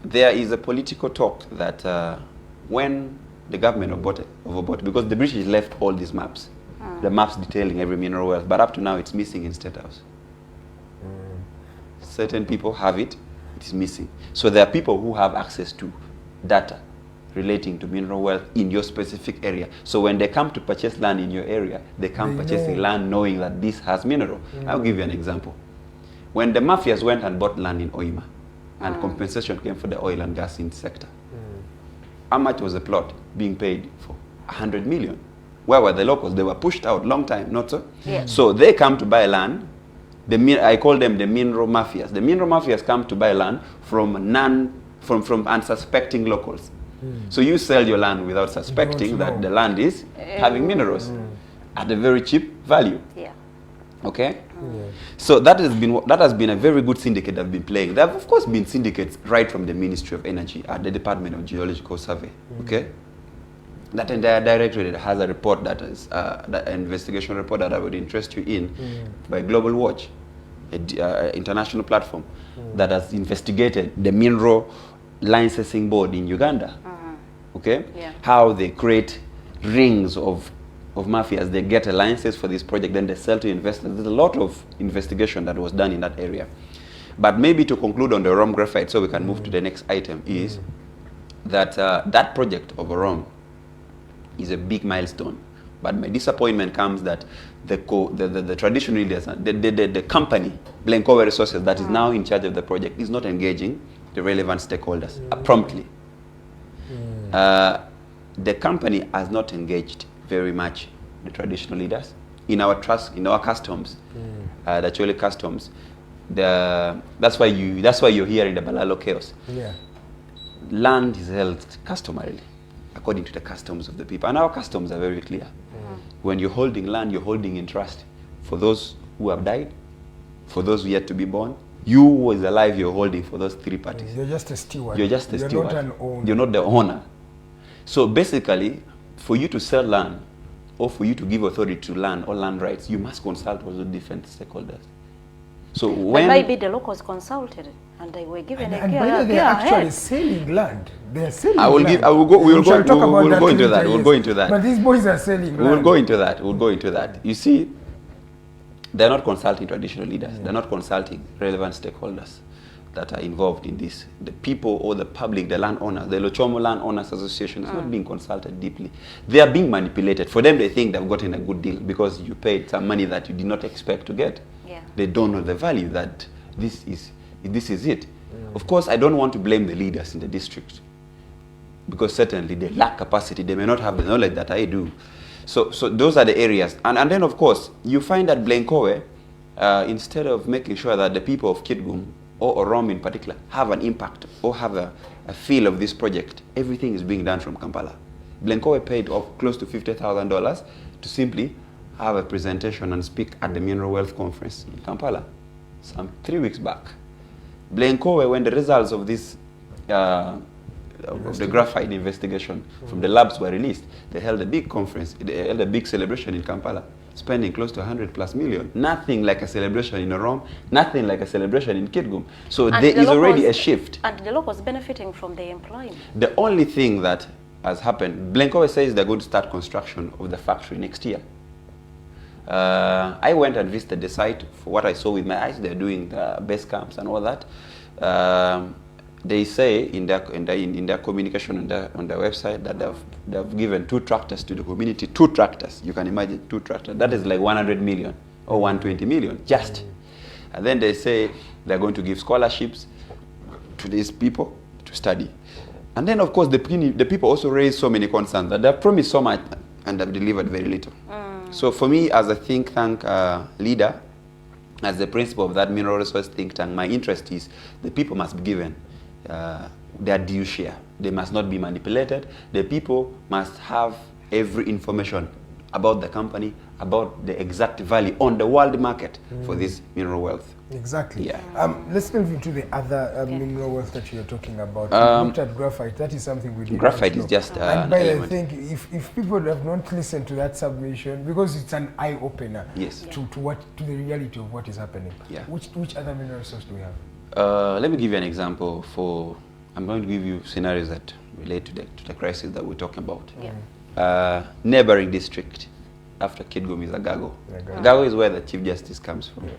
there is a political talk that when the government overbought, because the British left all these maps, the maps detailing every mineral wealth, but up to now it's missing in State House. Certain people have it, it is missing. So there are people who have access to data relating to mineral wealth in your specific area. So when they come to purchase land in your area, they come purchasing land knowing that this has mineral. I'll give you an example. When the mafias went and bought land in Oima, and compensation came for the oil and gas in sector, how much was the plot being paid for? 100 million. Where were the locals? They were pushed out long time, not so? Yeah. So they come to buy land. I call them the mineral mafias. The mineral mafias come to buy land from unsuspecting locals. So you sell your land without suspecting that the land is having minerals at a very cheap value. Yeah. Okay? So that has been a very good syndicate that have been playing. There have of course been syndicates right from the Ministry of Energy at the Department of Geological Survey. Okay? That entire directorate has a report that is an investigation report that I would interest you in by Global Watch, an international platform that has investigated the mineral licensing board in Uganda. Okay? Yeah. How they create rings of mafias. They get a license for this project, then they sell to investors. There's a lot of investigation that was done in that area. But maybe to conclude on the Orom graphite, so we can move to the next item, is that that project of Orom is a big milestone. But my disappointment comes that the traditional leaders, the company, Blancowe Resources, that is now in charge of the project, is not engaging the relevant stakeholders promptly. The company has not engaged very much the traditional leaders in our customs, the Acholi customs. That's why you're hearing the Balaalo chaos. Yeah. Land is held customarily according to the customs of the people, and our customs are very clear. When you're holding land, you're holding in trust for those who have died, for those who yet to be born. You who is alive, you're holding for those three parties. You're just a steward. You're just a steward. You're not an owner. You're not the owner. So basically, for you to sell land or for you to give authority to land or land rights, you must consult with the different stakeholders. So when maybe the locals consulted and they were given and by the way, they're actually selling land. They're selling land. We'll go into that. We'll go into that. But these boys are selling land. We'll go into that. We'll go into that. You see, they're not consulting traditional leaders. They're not consulting relevant stakeholders that are involved in this. The people or the public, the landowners, the Lochomo Landowners Association is not being consulted deeply. They are being manipulated. For them, they think they've gotten a good deal because you paid some money that you did not expect to get. Yeah. They don't know the value that this is it. Of course, I don't want to blame the leaders in the district because certainly they lack capacity. They may not have the knowledge that I do. So those are the areas. And then, of course, you find that Blancowe, instead of making sure that the people of Kitgum or Orom in particular have an impact or have a feel of this project, everything is being done from Kampala. Blancowe paid off close to $50,000 to simply have a presentation and speak at the Mineral Wealth Conference in Kampala some 3 weeks back. Blancowe, when the results of this of the graphite investigation from the labs were released, they held a big conference, they held a big celebration in Kampala, spending close to 100+ million. Nothing like a celebration in Orom, nothing like a celebration in Kitgum. So And there the is already locals- a shift. And the locals benefiting from the employment. The only thing that has happened, Blancowe says they're going to start construction of the factory next year. I went and visited the site. For what I saw with my eyes, they're doing the base camps and all that. They say in their communication on their website that they've given 2 tractors to the community. 2 tractors, you can imagine 2 tractors. That is like 100 million or 120 million just. And then they say they're going to give scholarships to these people to study. And then of course the people also raise so many concerns that they've promised so much and have delivered very little. So for me, as a think tank leader, as the principal of that mineral resource think tank, my interest is the people must be given their due share. They must not be manipulated. The people must have every information about the company, about the exact value on the world market for this mineral wealth. Exactly. Yeah. Let's move into the other mineral wealth that you're talking about. We looked at graphite. That is something we did. Graphite is just and by the way, I element. think if people have not listened to that submission, because it's an eye opener Yes. to the reality of what is happening. Yeah. Which other mineral resource do we have? Let me give you an example. I'm going to give you scenarios that relate to the crisis that we're talking about. Yeah. Neighboring district after Kitgum is Agago. Agago is where the Chief Justice comes from.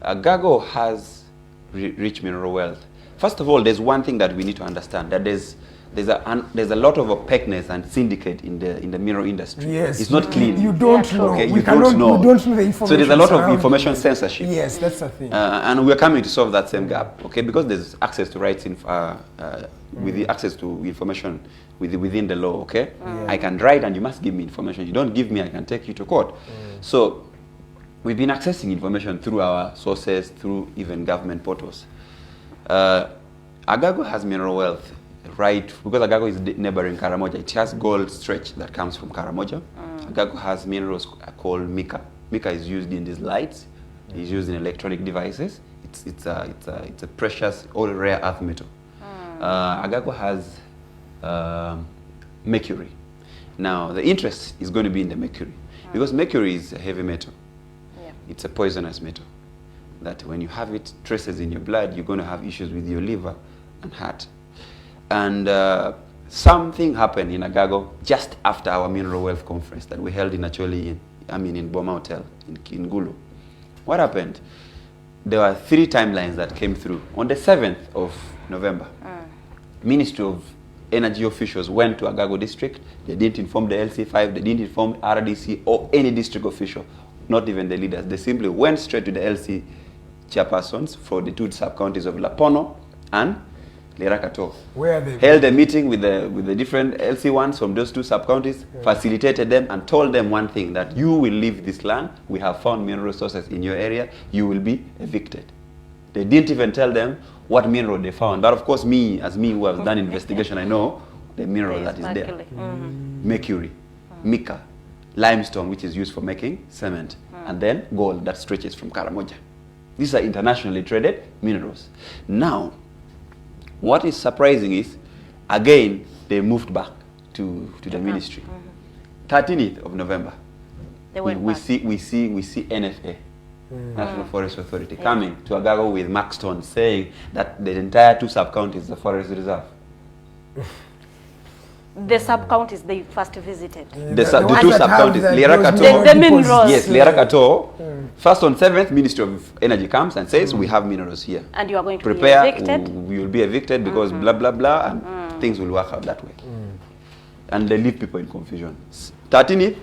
Agago has rich mineral wealth. First of all, there's one thing that we need to understand, that there's there's a lot of opaqueness and syndicate in the mineral industry. Yes. It's not clean. You don't know. Okay, We you don't know. We don't know the information. So there's a lot of surrounding information it. censorship. Yes, that's the thing. And we're coming to solve that same gap, okay? Because there's access to rights with the access to information within the law, okay? I can write and you must give me information. You don't give me, I can take you to court. So we've been accessing information through our sources, through even government portals. Agago has mineral wealth, right? Because Agago is neighboring Karamoja. It has gold stretch that comes from Karamoja. Agago has minerals called mica. Mica is used in these lights. It's used in electronic devices. It's a precious or rare earth metal. Agago has mercury. Now the interest is going to be in the mercury because mercury is a heavy metal. It's a poisonous metal that when you have it traces in your blood, you're going to have issues with your liver and heart. And something happened in Agago just after our mineral wealth conference that we held in Acholi, in Boma Hotel in Gulu. What happened? There were 3 timelines that came through. On the 7th of November, Ministry of Energy officials went to Agago district. They didn't inform the LC5, they didn't inform RDC or any district official, not even the leaders. They simply went straight to the LC chairpersons for the 2 sub-counties of Lapono and Lerakato. Where they held a meeting with the different LC1s from those 2 sub-counties, facilitated them and told them one thing, that you will leave this land, we have found mineral resources in your area, you will be evicted. They didn't even tell them what mineral they found. But of course, as me who have done investigation, I know the mineral that is there. Mercury, mica, limestone, which is used for making cement, and then gold that stretches from Karamoja. These are internationally traded minerals. Now, what is surprising is, again, they moved back to the ministry. 13th of November, we see NFA, National Forest Authority, coming to Agago with Maxton saying that the entire 2 sub-counties is a forest reserve. The sub-counties they first visited. The 2 sub-counties, the minerals. Yes, Lerakato. First on 7th, Ministry of Energy comes and says, we have minerals here. And you are going to prepare, be evicted? We will be evicted because blah, blah, blah, and things will work out that way. And they leave people in confusion. 13th,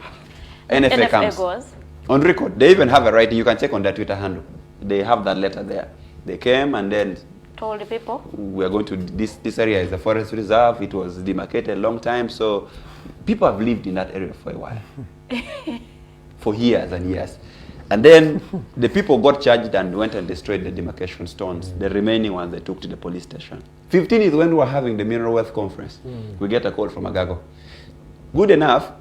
NFA comes. Goes. On record. They even have a writing. You can check on their Twitter handle. They have that letter there. They came and then told the people we are going to this area is a forest reserve. It was demarcated a long time, so people have lived in that area for a while, for years and years. And then the people got charged and went and destroyed the demarcation stones. The remaining ones they took to the police station. 15th is when we were having the mineral wealth conference. We get a call from Agago. Good enough,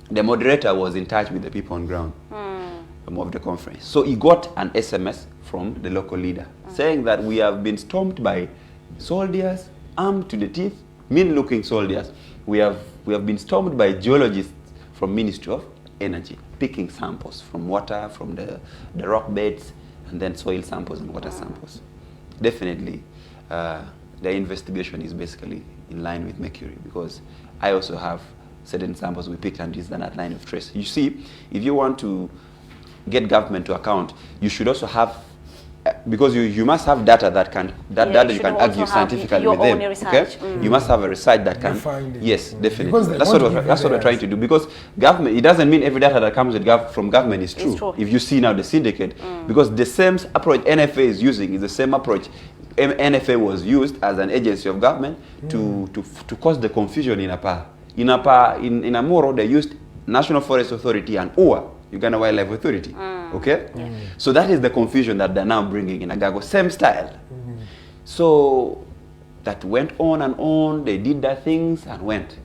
the moderator was in touch with the people on ground of the conference. So he got an SMS from the local leader saying that we have been stormed by soldiers, armed to the teeth, mean-looking soldiers. We have been stormed by geologists from Ministry of Energy, picking samples from water, from the rock beds, and then soil samples and water samples. Definitely, the investigation is basically in line with mercury, because I also have certain samples we picked and is that line of trace. You see, if you want to get government to account, you should also have, because you must have data that can, data you can argue scientifically with them. Okay? You must have a research that can, yes, definitely. That's what we're trying to do, because government, it doesn't mean every data that comes from government is true. If you see now the syndicate, because the same approach NFA is using is the same approach NFA was used as an agency of government to cause the confusion in APA. In Amoro, they used National Forest Authority and UWA, Uganda Wildlife Authority. Okay? So that is the confusion that they're now bringing in Agago. Same style. So that went on and on. They did their things and went.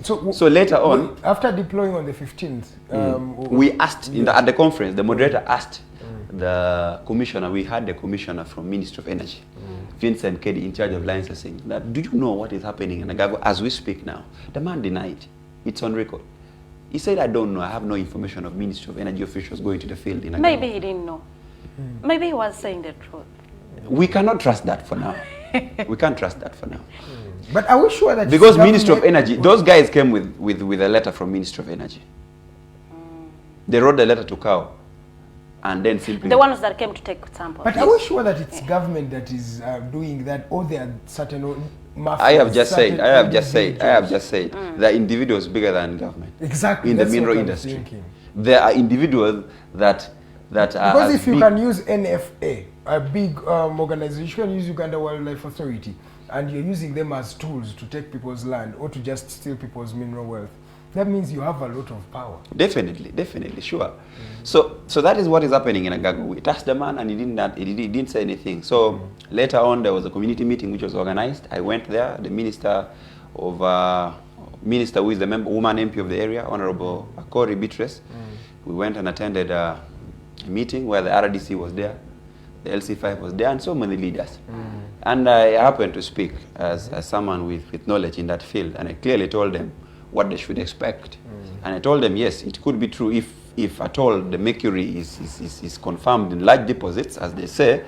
So later on, after deploying on the 15th, we asked at the conference, the moderator asked the commissioner, we had the commissioner from Ministry of Energy, Vincent Kedi, in charge of licensing, that do you know what is happening in Agago as we speak now? The man denied. It's on record. He said, I don't know. I have no information of Ministry of Energy officials going to the field in Agago. Maybe he didn't know. Maybe he was saying the truth. We cannot trust that for now. We can't trust that for now. But are we sure that... Because Ministry of Energy, those guys came with a letter from Ministry of Energy. They wrote the letter to COW. And then simply... The ones that came to take samples. But are we sure that it's government that is doing that, or there are certain mafia. I have just said there are individuals bigger than government. Exactly. In the That's mineral what I'm industry. thinking. There are individuals that are because if you big. can use NFA, a big organization, you can use Uganda Wildlife Authority, and you're using them as tools to take people's land or to just steal people's mineral wealth, that means you have a lot of power. Definitely, sure. So that is what is happening in Agago. We touched the man and he didn't say anything. So later on there was a community meeting which was organized. I went there. The minister who is the woman MP of the area, Honorable Acholi Beatrice. We went and attended a meeting where the RDC was there, the LC5 was there, and so many leaders. And I happened to speak as someone with knowledge in that field, and I clearly told them what they should expect. And I told them, yes, it could be true if at all the mercury is confirmed in large deposits, as they say,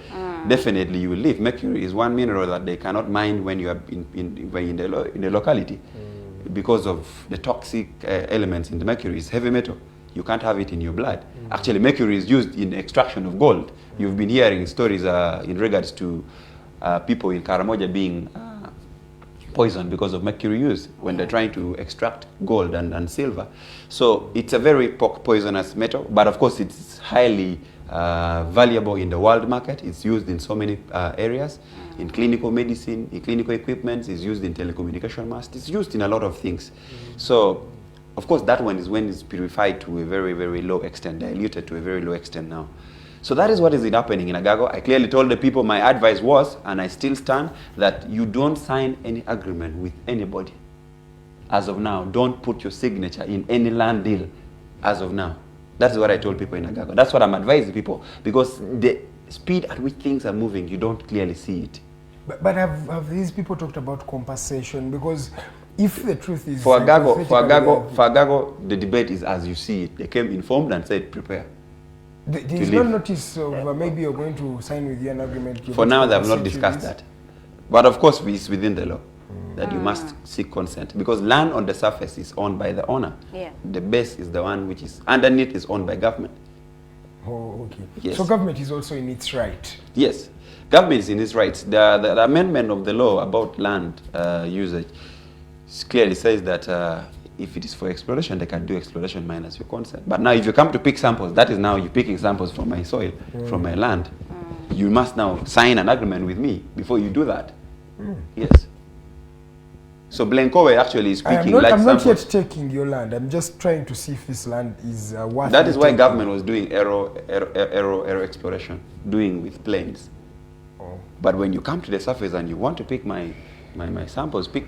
definitely you will leave. Mercury is one mineral that they cannot mine when you are in the locality because of the toxic elements in the mercury. It's heavy metal. You can't have it in your blood. Actually, mercury is used in extraction of gold. You've been hearing stories in regards to people in Karamoja being poisoned because of mercury use when they're trying to extract gold and silver. So it's a very poisonous metal, but of course it's highly valuable in the world market. It's used in so many areas, in clinical medicine, in clinical equipment, it's used in telecommunication masts, it's used in a lot of things. So of course that one is when it's purified to a very, very low extent, diluted to a very low extent now. So that is what is happening in Agago. I clearly told the people my advice was, and I still stand, that you don't sign any agreement with anybody. As of now, don't put your signature in any land deal as of now. That's what I told people in Agago. That's what I'm advising people, because the speed at which things are moving, you don't clearly see it. But have these people talked about compensation? Because if the truth is... For Agago, the debate is as you see it. They came informed and said, prepare. There is no notice of maybe you're going to sign with you an agreement. For now, they have not discussed that. But of course, it's within the law that you must seek consent, because land on the surface is owned by the owner. Yeah. The base is the one which is underneath is owned by government. Oh, okay. Yes. So government is also in its right. Yes, government is in its rights. The amendment of the law about land usage clearly says that if it is for exploration, they can do exploration minus your consent. But now if you come to pick samples, that is now you're picking samples from my soil, from my land. You must now sign an agreement with me before you do that. Yes. So Blenkowe actually is picking like I'm not samples. yet taking your land. I'm just trying to see if this land is worth That is why taking. government was doing aero exploration, doing with planes. But when you come to the surface and you want to pick my samples, pick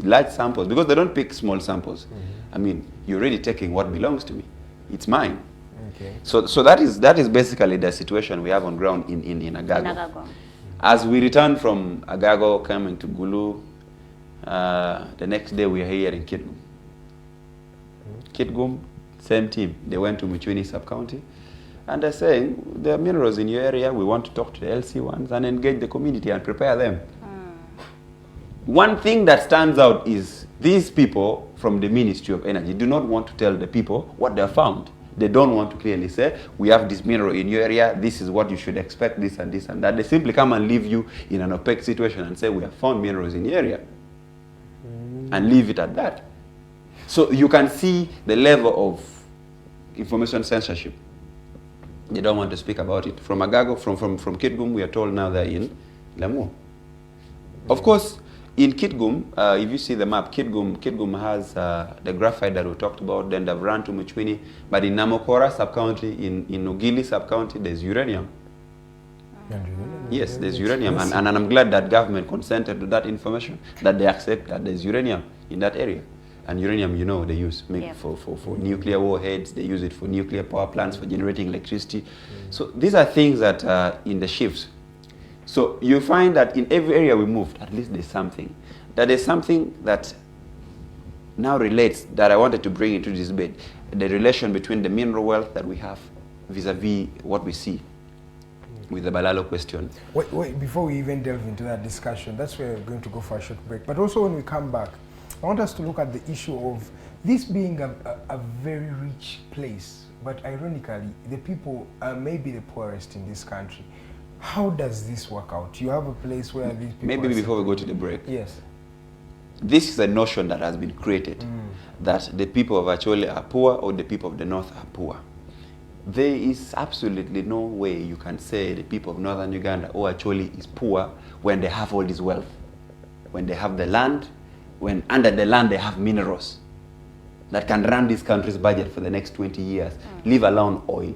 large samples, because they don't pick small samples. I mean, you're already taking what belongs to me. It's mine. Okay. So that is basically the situation we have on ground in Agago. As we return from Agago coming to Gulu, the next day we are here in Kitgum. Kitgum, same team. They went to Muchwini sub-county and they're saying, there are minerals in your area, we want to talk to the LC ones and engage the community and prepare them. One thing that stands out is these people from the Ministry of Energy do not want to tell the people what they have found. They don't want to clearly say, we have this mineral in your area, this is what you should expect, this and this and that. They simply come and leave you in an opaque situation and say, we have found minerals in the area. And leave it at that. So you can see the level of information censorship. They don't want to speak about it. From Agago, from Kitgum, we are told now they're in Lamu. Of course, in Kitgum, if you see the map, Kitgum has the graphite that we talked about, then they've run to Muchwini, but in Namokora sub-county, in Ogili sub-county, there's uranium. Yes, there's uranium, and I'm glad that government consented to that information, that they accept that there's uranium in that area. And uranium, you know, they use for nuclear warheads, they use it for nuclear power plants, for generating electricity. So these are things that are in the shifts. So you find that in every area we moved, at least there's something. That there's something that now relates, that I wanted to bring into this debate, the relation between the mineral wealth that we have vis-a-vis what we see with the Balaalo question. Wait, before we even delve into that discussion, that's where we're going to go for a short break. But also when we come back, I want us to look at the issue of this being a very rich place, but ironically, the people are maybe the poorest in this country. How does this work out? You have a place where these people Maybe are before we go to the break. Yes. This is a notion that has been created, that the people of Acholi are poor or the people of the north are poor. There is absolutely no way you can say the people of northern Uganda or Acholi is poor when they have all this wealth. When they have the land, when under the land they have minerals that can run this country's budget for the next 20 years, leave alone oil.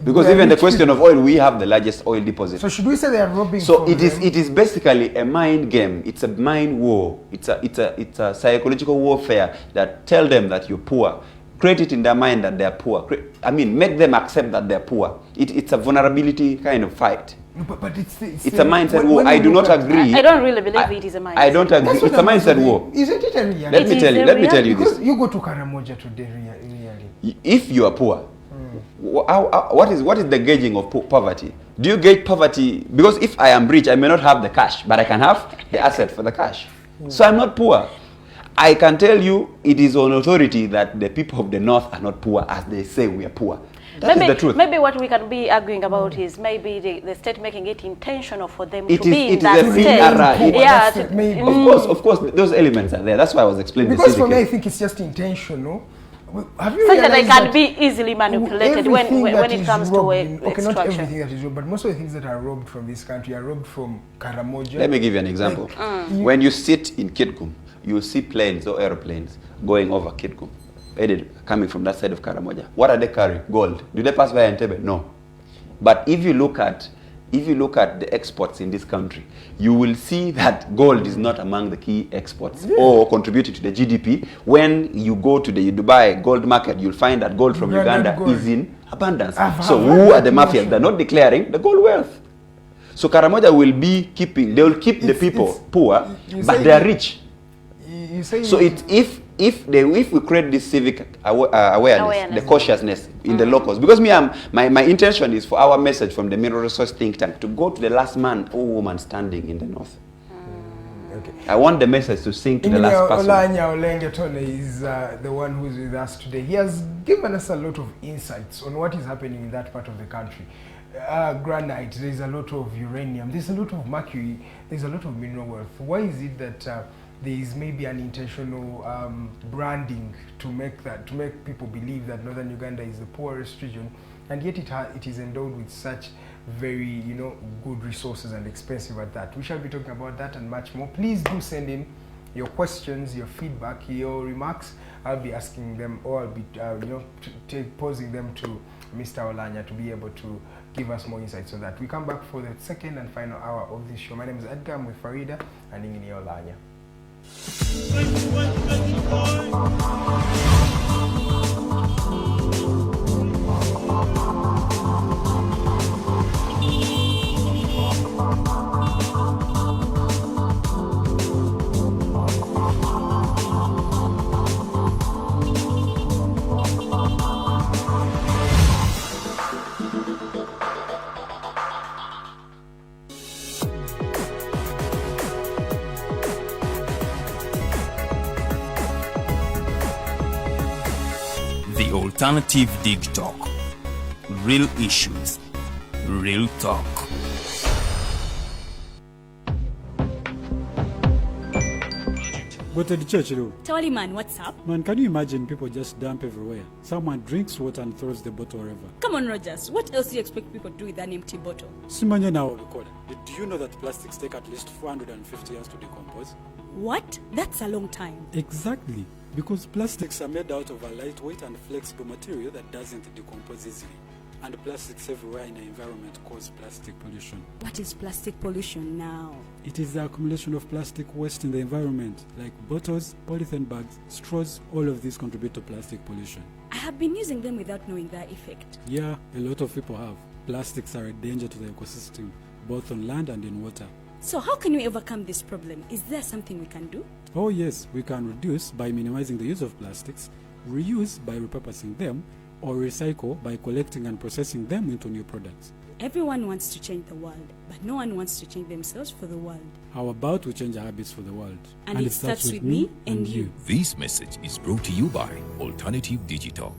Because even the question of oil, we have the largest oil deposit. So should we say they are robbing? So it is basically a mind game. It's a mind war. It's a psychological warfare that tell them that you're poor. Create it in their mind that they're poor. Make them accept that they're poor. It's a vulnerability kind of fight. No, but it's a mindset war. I do not agree. I don't really believe it is a mindset. I don't agree. It's a mindset war. Isn't it a reality? Let me tell you because this. You go to Karamoja today, really. If you are poor, what is the gauging of poverty? Do you gauge poverty? Because if I am rich, I may not have the cash, but I can have the asset for the cash. So I'm not poor. I can tell you it is on authority that the people of the north are not poor as they say we are poor. That is the truth. Maybe what we can be arguing about is maybe the state making it intentional for them to be in that state. Yeah, of course, those elements are there. That's why I was explaining. Because for me, I think it's just intentional. Have you such that they can that be easily manipulated when it comes to okay, not everything that is robbed, but most of the things that are robbed from this country are robbed from Karamoja. Let me give you an example. When you sit in Kitgum, you see planes or aeroplanes going over Kitgum, coming from that side of Karamoja. What are they carrying? Gold. Do they pass via Entebbe? No. But if you look at the exports in this country, you will see that gold is not among the key exports or contributing to the GDP. When you go to the Dubai gold market, you'll find that gold from Uganda is in abundance. So who are the mafias? They're not declaring the gold wealth. So Karamoja will be keeping, they will keep the people poor, but they are rich. So if we create this civic awareness, the cautiousness in the locals, because my intention is for our message from the Mineral Resource Think Tank to go to the last man or woman standing in the north. Okay. I want the message to sink to the last person. Olanya Olenge Tonny is the one who is with us today. He has given us a lot of insights on what is happening in that part of the country. Granite, there's a lot of uranium, there's a lot of mercury, there's a lot of mineral wealth. Why is it that there is maybe an intentional branding to make people believe that northern Uganda is the poorest region, and yet it is endowed with such very good resources and expensive at that? We shall be talking about that and much more. Please do send in your questions, your feedback, your remarks. I'll be asking them, or I'll be posing them to Mr. Olanya to be able to give us more insights on that. We come back for the second and final hour of this show. My name is Edgar. I'm with Farida and Ingini Olanya. The Alternative Digitalk. Real issues, real talk. Go to the church, Tawali man, what's up? Man, can you imagine people just dump everywhere? Someone drinks water and throws the bottle wherever. Come on, Rogers. What else do you expect people to do with an empty bottle? Simanya now, do you know that plastics take at least 450 years to decompose? What? That's a long time. Exactly. Because plastics are made out of a lightweight and flexible material that doesn't decompose easily. And plastics everywhere in the environment cause plastic pollution. What is plastic pollution now? It is the accumulation of plastic waste in the environment, like bottles, polythene bags, straws. All of these contribute to plastic pollution. I have been using them without knowing their effect. Yeah, a lot of people have. Plastics are a danger to the ecosystem, both on land and in water. So how can we overcome this problem? Is there something we can do? Oh yes, we can reduce by minimizing the use of plastics, reuse by repurposing them, or recycle by collecting and processing them into new products. Everyone wants to change the world, but no one wants to change themselves for the world. How about we change our habits for the world? And it starts with me and you. This message is brought to you by Alternative Digitalk.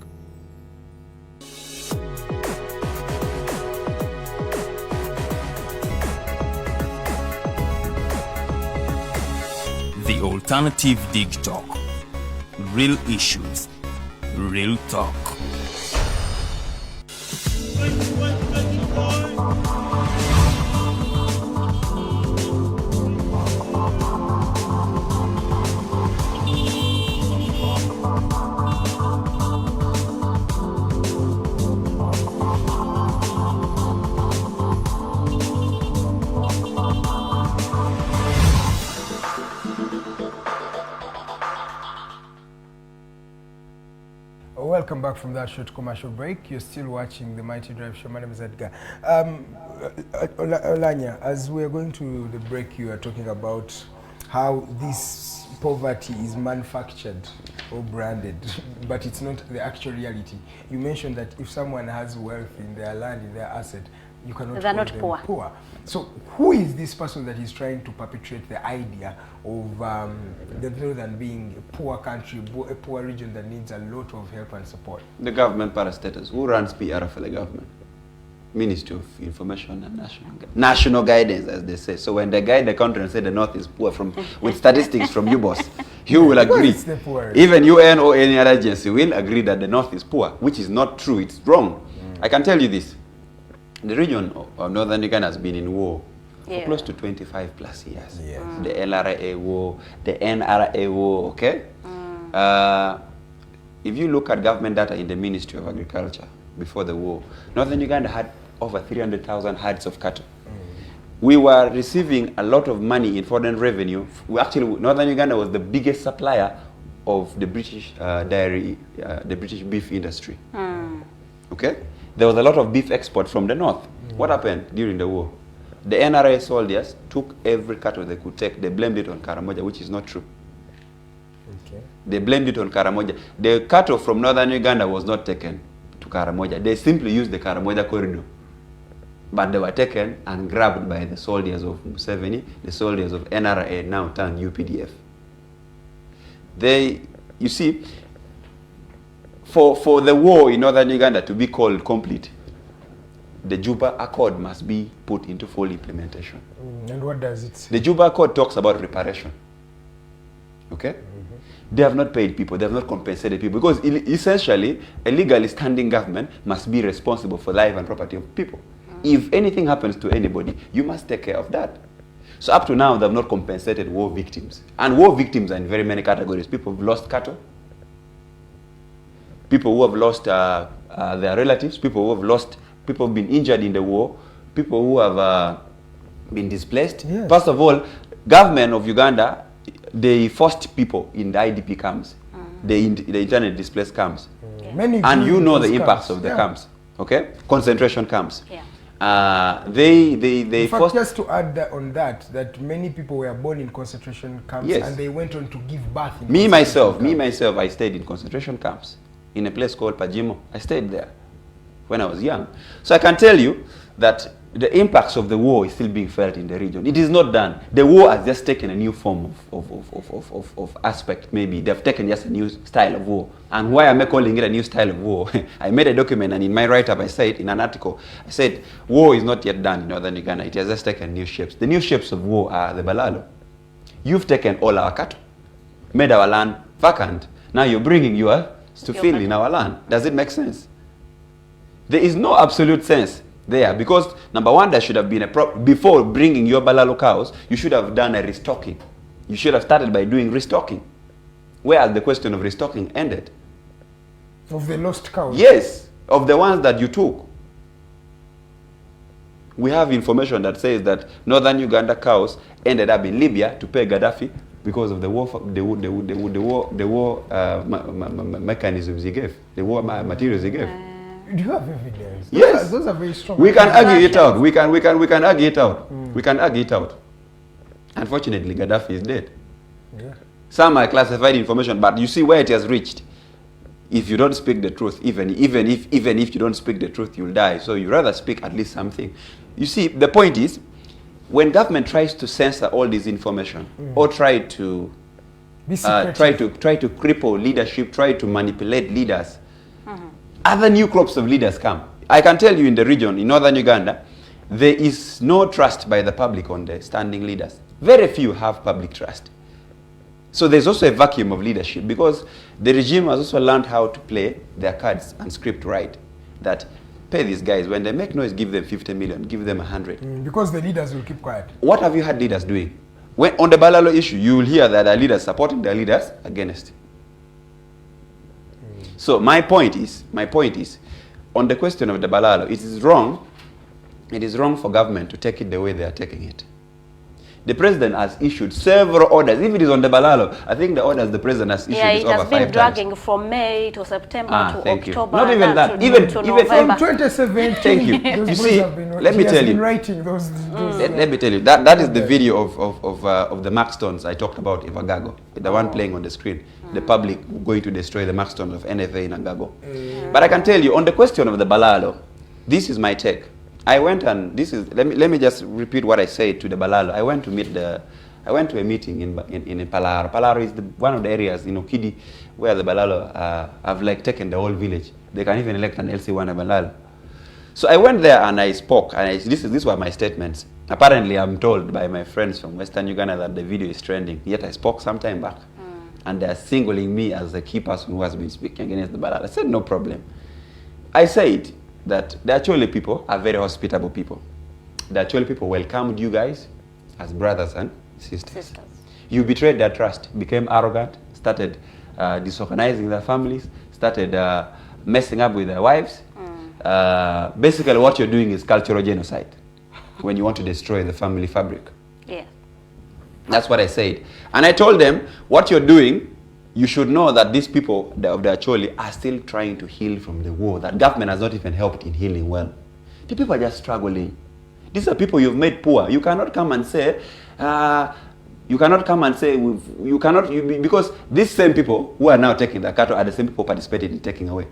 Alternative Digitalk. Real issues, real talk. Welcome back from that short commercial break. You're still watching the Mighty Drive Show. My name is Edgar. Olanya, as we are going to the break, you are talking about how this poverty is manufactured or branded, but it's not the actual reality. You mentioned that if someone has wealth in their land, in their asset, you cannot They're call not them poor. So who is this person that is trying to perpetuate the idea of the northern being a poor country, a poor region that needs a lot of help and support? The government parastatals. Who runs PR for the government? Ministry of Information and National Guidance, as they say. So when they guide the country and say the North is poor, with statistics from you, boss, you will agree. It's the poor. Even UN or any other agency will agree that the North is poor, which is not true. It's wrong. I can tell you this. The region of Northern Uganda has been in war for close to 25 plus years. The LRA war, the NRA war, okay? If you look at government data in the Ministry of Agriculture before the war, Northern Uganda had over 300,000 herds of cattle. We were receiving a lot of money in foreign revenue. Northern Uganda was the biggest supplier of the British dairy, the British beef industry. Okay? There was a lot of beef export from the north. What happened during the war? The NRA soldiers took every cattle they could take. They blamed it on Karamoja, which is not true. Okay. They blamed it on Karamoja. The cattle from Northern Uganda was not taken to Karamoja. They simply used the Karamoja corridor. But they were taken and grabbed by the soldiers of Museveni, the soldiers of NRA, now turned UPDF. You see, for the war in Northern Uganda to be called complete, the Juba Accord must be put into full implementation. And what does it say? The Juba Accord talks about reparation. Okay? They have not paid people, they have not compensated people, because essentially, a legally standing government must be responsible for life and property of people. If anything happens to anybody, you must take care of that. So up to now, they have not compensated war victims. And war victims are in very many categories. People who've lost cattle, people who have lost their relatives, people who've been injured in the war, people who have been displaced. Yes. First of all, government of Uganda, they forced people in the IDP camps, the internally displaced camps. And you know the impacts of the camps, okay? Concentration camps. They in fact, forced... just to add on that many people were born in concentration camps, and they went on to give birth in Me myself, I stayed in concentration camps in a place called Pajimo. I stayed there when I was young. So I can tell you that the impacts of the war is still being felt in the region. It is not done. The war has just taken a new form of aspect, maybe. They've taken just a new style of war. And why am I calling it a new style of war? I made a document, and in my write-up I said, in an article, I said, war is not yet done in Northern Uganda. It has just taken new shapes. The new shapes of war are the Balaalo. You've taken all our cattle, made our land vacant. Now you're bringing yours to fill in our land. Does it make sense? There is no absolute sense there, because number one, there should have been before bringing your Balaalo cows, you should have done a restocking. You should have started by doing restocking. Where the question of restocking ended. Of the lost cows? Yes, of the ones that you took. We have information that says that Northern Uganda cows ended up in Libya to pay Gaddafi because of the war, mechanisms he gave, the war materials he gave. Do you have evidence? Yes. Those are very strong. We can argue it out. We can argue it out. We can argue it out. Unfortunately, Gaddafi is dead. Yeah. Some are classified information, but you see where it has reached. If you don't speak the truth, even if you don't speak the truth, you'll die. So you rather speak at least something. You see, the point is, when government tries to censor all this information or try to cripple leadership, try to manipulate leaders, other new crops of leaders come. I can tell you in the region, in Northern Uganda, there is no trust by the public on the standing leaders. Very few have public trust. So there's also a vacuum of leadership because the regime has also learned how to play their cards and script right. That pay these guys, when they make noise, give them 50 million, give them 100. Because the leaders will keep quiet. What have you had leaders doing? When on the Balaalo issue, you will hear that the leaders supporting their leaders against. So my point is, on the question of the Balaalo, it is wrong for government to take it the way they are taking it. The president has issued several orders. If it is on the Balaalo, I think the orders the president has issued is over 5 times. Yeah, it has been dragging from May to September to October. Not even that. To Even November. From 2017. Thank you. You see, let me tell you. Let me tell you. That is the video of the Mark Stones I talked about in Agago. The one playing on the screen. The public going to destroy the Mark Stones of NFA in Agago. But I can tell you, on the question of the Balaalo, this is my take. I went and let me just repeat what I said to the Balaalo. I went to a meeting in Balaalo. Balaalo is one of the areas in Okidi where the Balaalo have like taken the whole village. They can even elect an LC1 at Balaalo. So I went there and I spoke, and these were my statements. Apparently, I'm told by my friends from Western Uganda that the video is trending. Yet I spoke some time back, and they are singling me as the key person who has been speaking against the Balaalo. I said no problem. I said that the Acholi people are very hospitable people. The Acholi people welcomed you guys as brothers and sisters. You betrayed their trust, became arrogant, started disorganizing their families, started messing up with their wives. Basically what you're doing is cultural genocide when you want to destroy the family fabric. Yeah. That's what I said. And I told them, what you're doing, you should know that these people of the Acholi are still trying to heal from the war. That government has not even helped in healing well. The people are just struggling. These are people you've made poor. You cannot come and say, because these same people who are now taking the cattle are the same people participated in taking away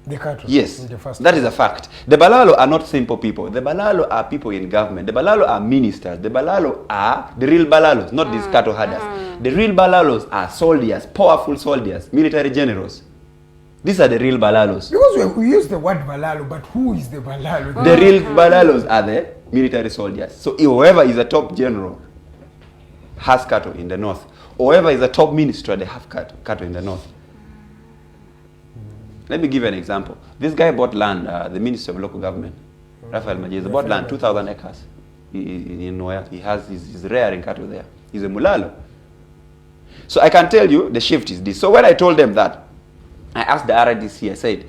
the cattle. Yes, that is a fact. The Balaalo are not simple people. The Balaalo are people in government. The Balaalo are ministers. The Balaalo are the real Balaalos, not these cattle herders. The real Balaalos are soldiers, powerful soldiers, military generals. These are the real Balaalos. Because we use the word Balaalo, but who is the Balaalo? The real Balaalos are the military soldiers. So whoever is a top general has cattle in the north. Whoever is a top minister, they have cattle in the north. Let me give you an example. This guy bought land, the Minister of Local Government, Raphael Majeza, bought land, 2,000 acres. In where he's rearing cattle there. He's a mulalo. So I can tell you the shift is this. So when I told them that, I asked the RDC, I said,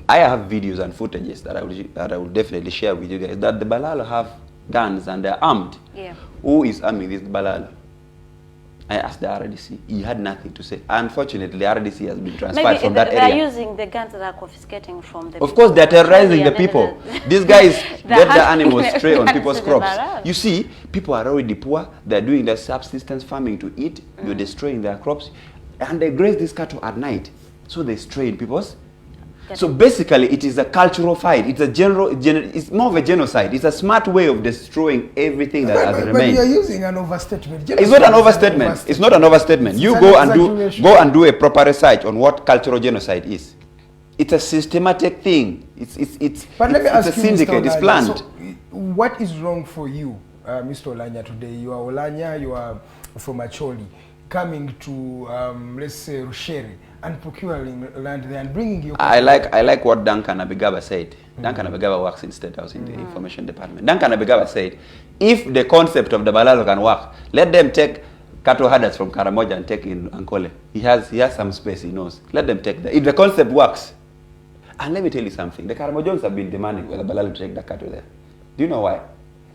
I have videos and footages that I will definitely share with you guys, that the Balaalo have guns and they're armed. Yeah. Who is arming this Balaalo? I asked the RDC. He had nothing to say. Unfortunately, the RDC has been transferred from that area. They're using the guns that are confiscating from the Of course, they're terrorizing the people. These guys let the animals stray on people's crops. You see, people are already poor. They're doing their subsistence farming to eat. You're destroying their crops. And they graze these cattle at night. So they stray in people's. So basically, it is a cultural fight. It's it's more of a genocide. It's a smart way of destroying everything that has remained. But you're using an overstatement. It's not an overstatement. It's not an overstatement. You go and do a proper research on what cultural genocide is. It's a systematic thing. But let me ask a syndicate. It's planned. So, what is wrong for you, Mr. Olanya, today? You are Olanya. You are from Acholi, coming to let's say Rushere, and procuring land there and bringing your... I like what Duncan Abigaba said. Duncan Abigaba works in State House in the Information Department. Duncan Abigaba said, if the concept of the Balaalo can work, let them take cattle herders from Karamoja and take in Ankole. He has some space, he knows. Let them take that. If the concept works, and let me tell you something, the Karamojongs have been demanding for the Balaalo to take the cattle there. Do you know why?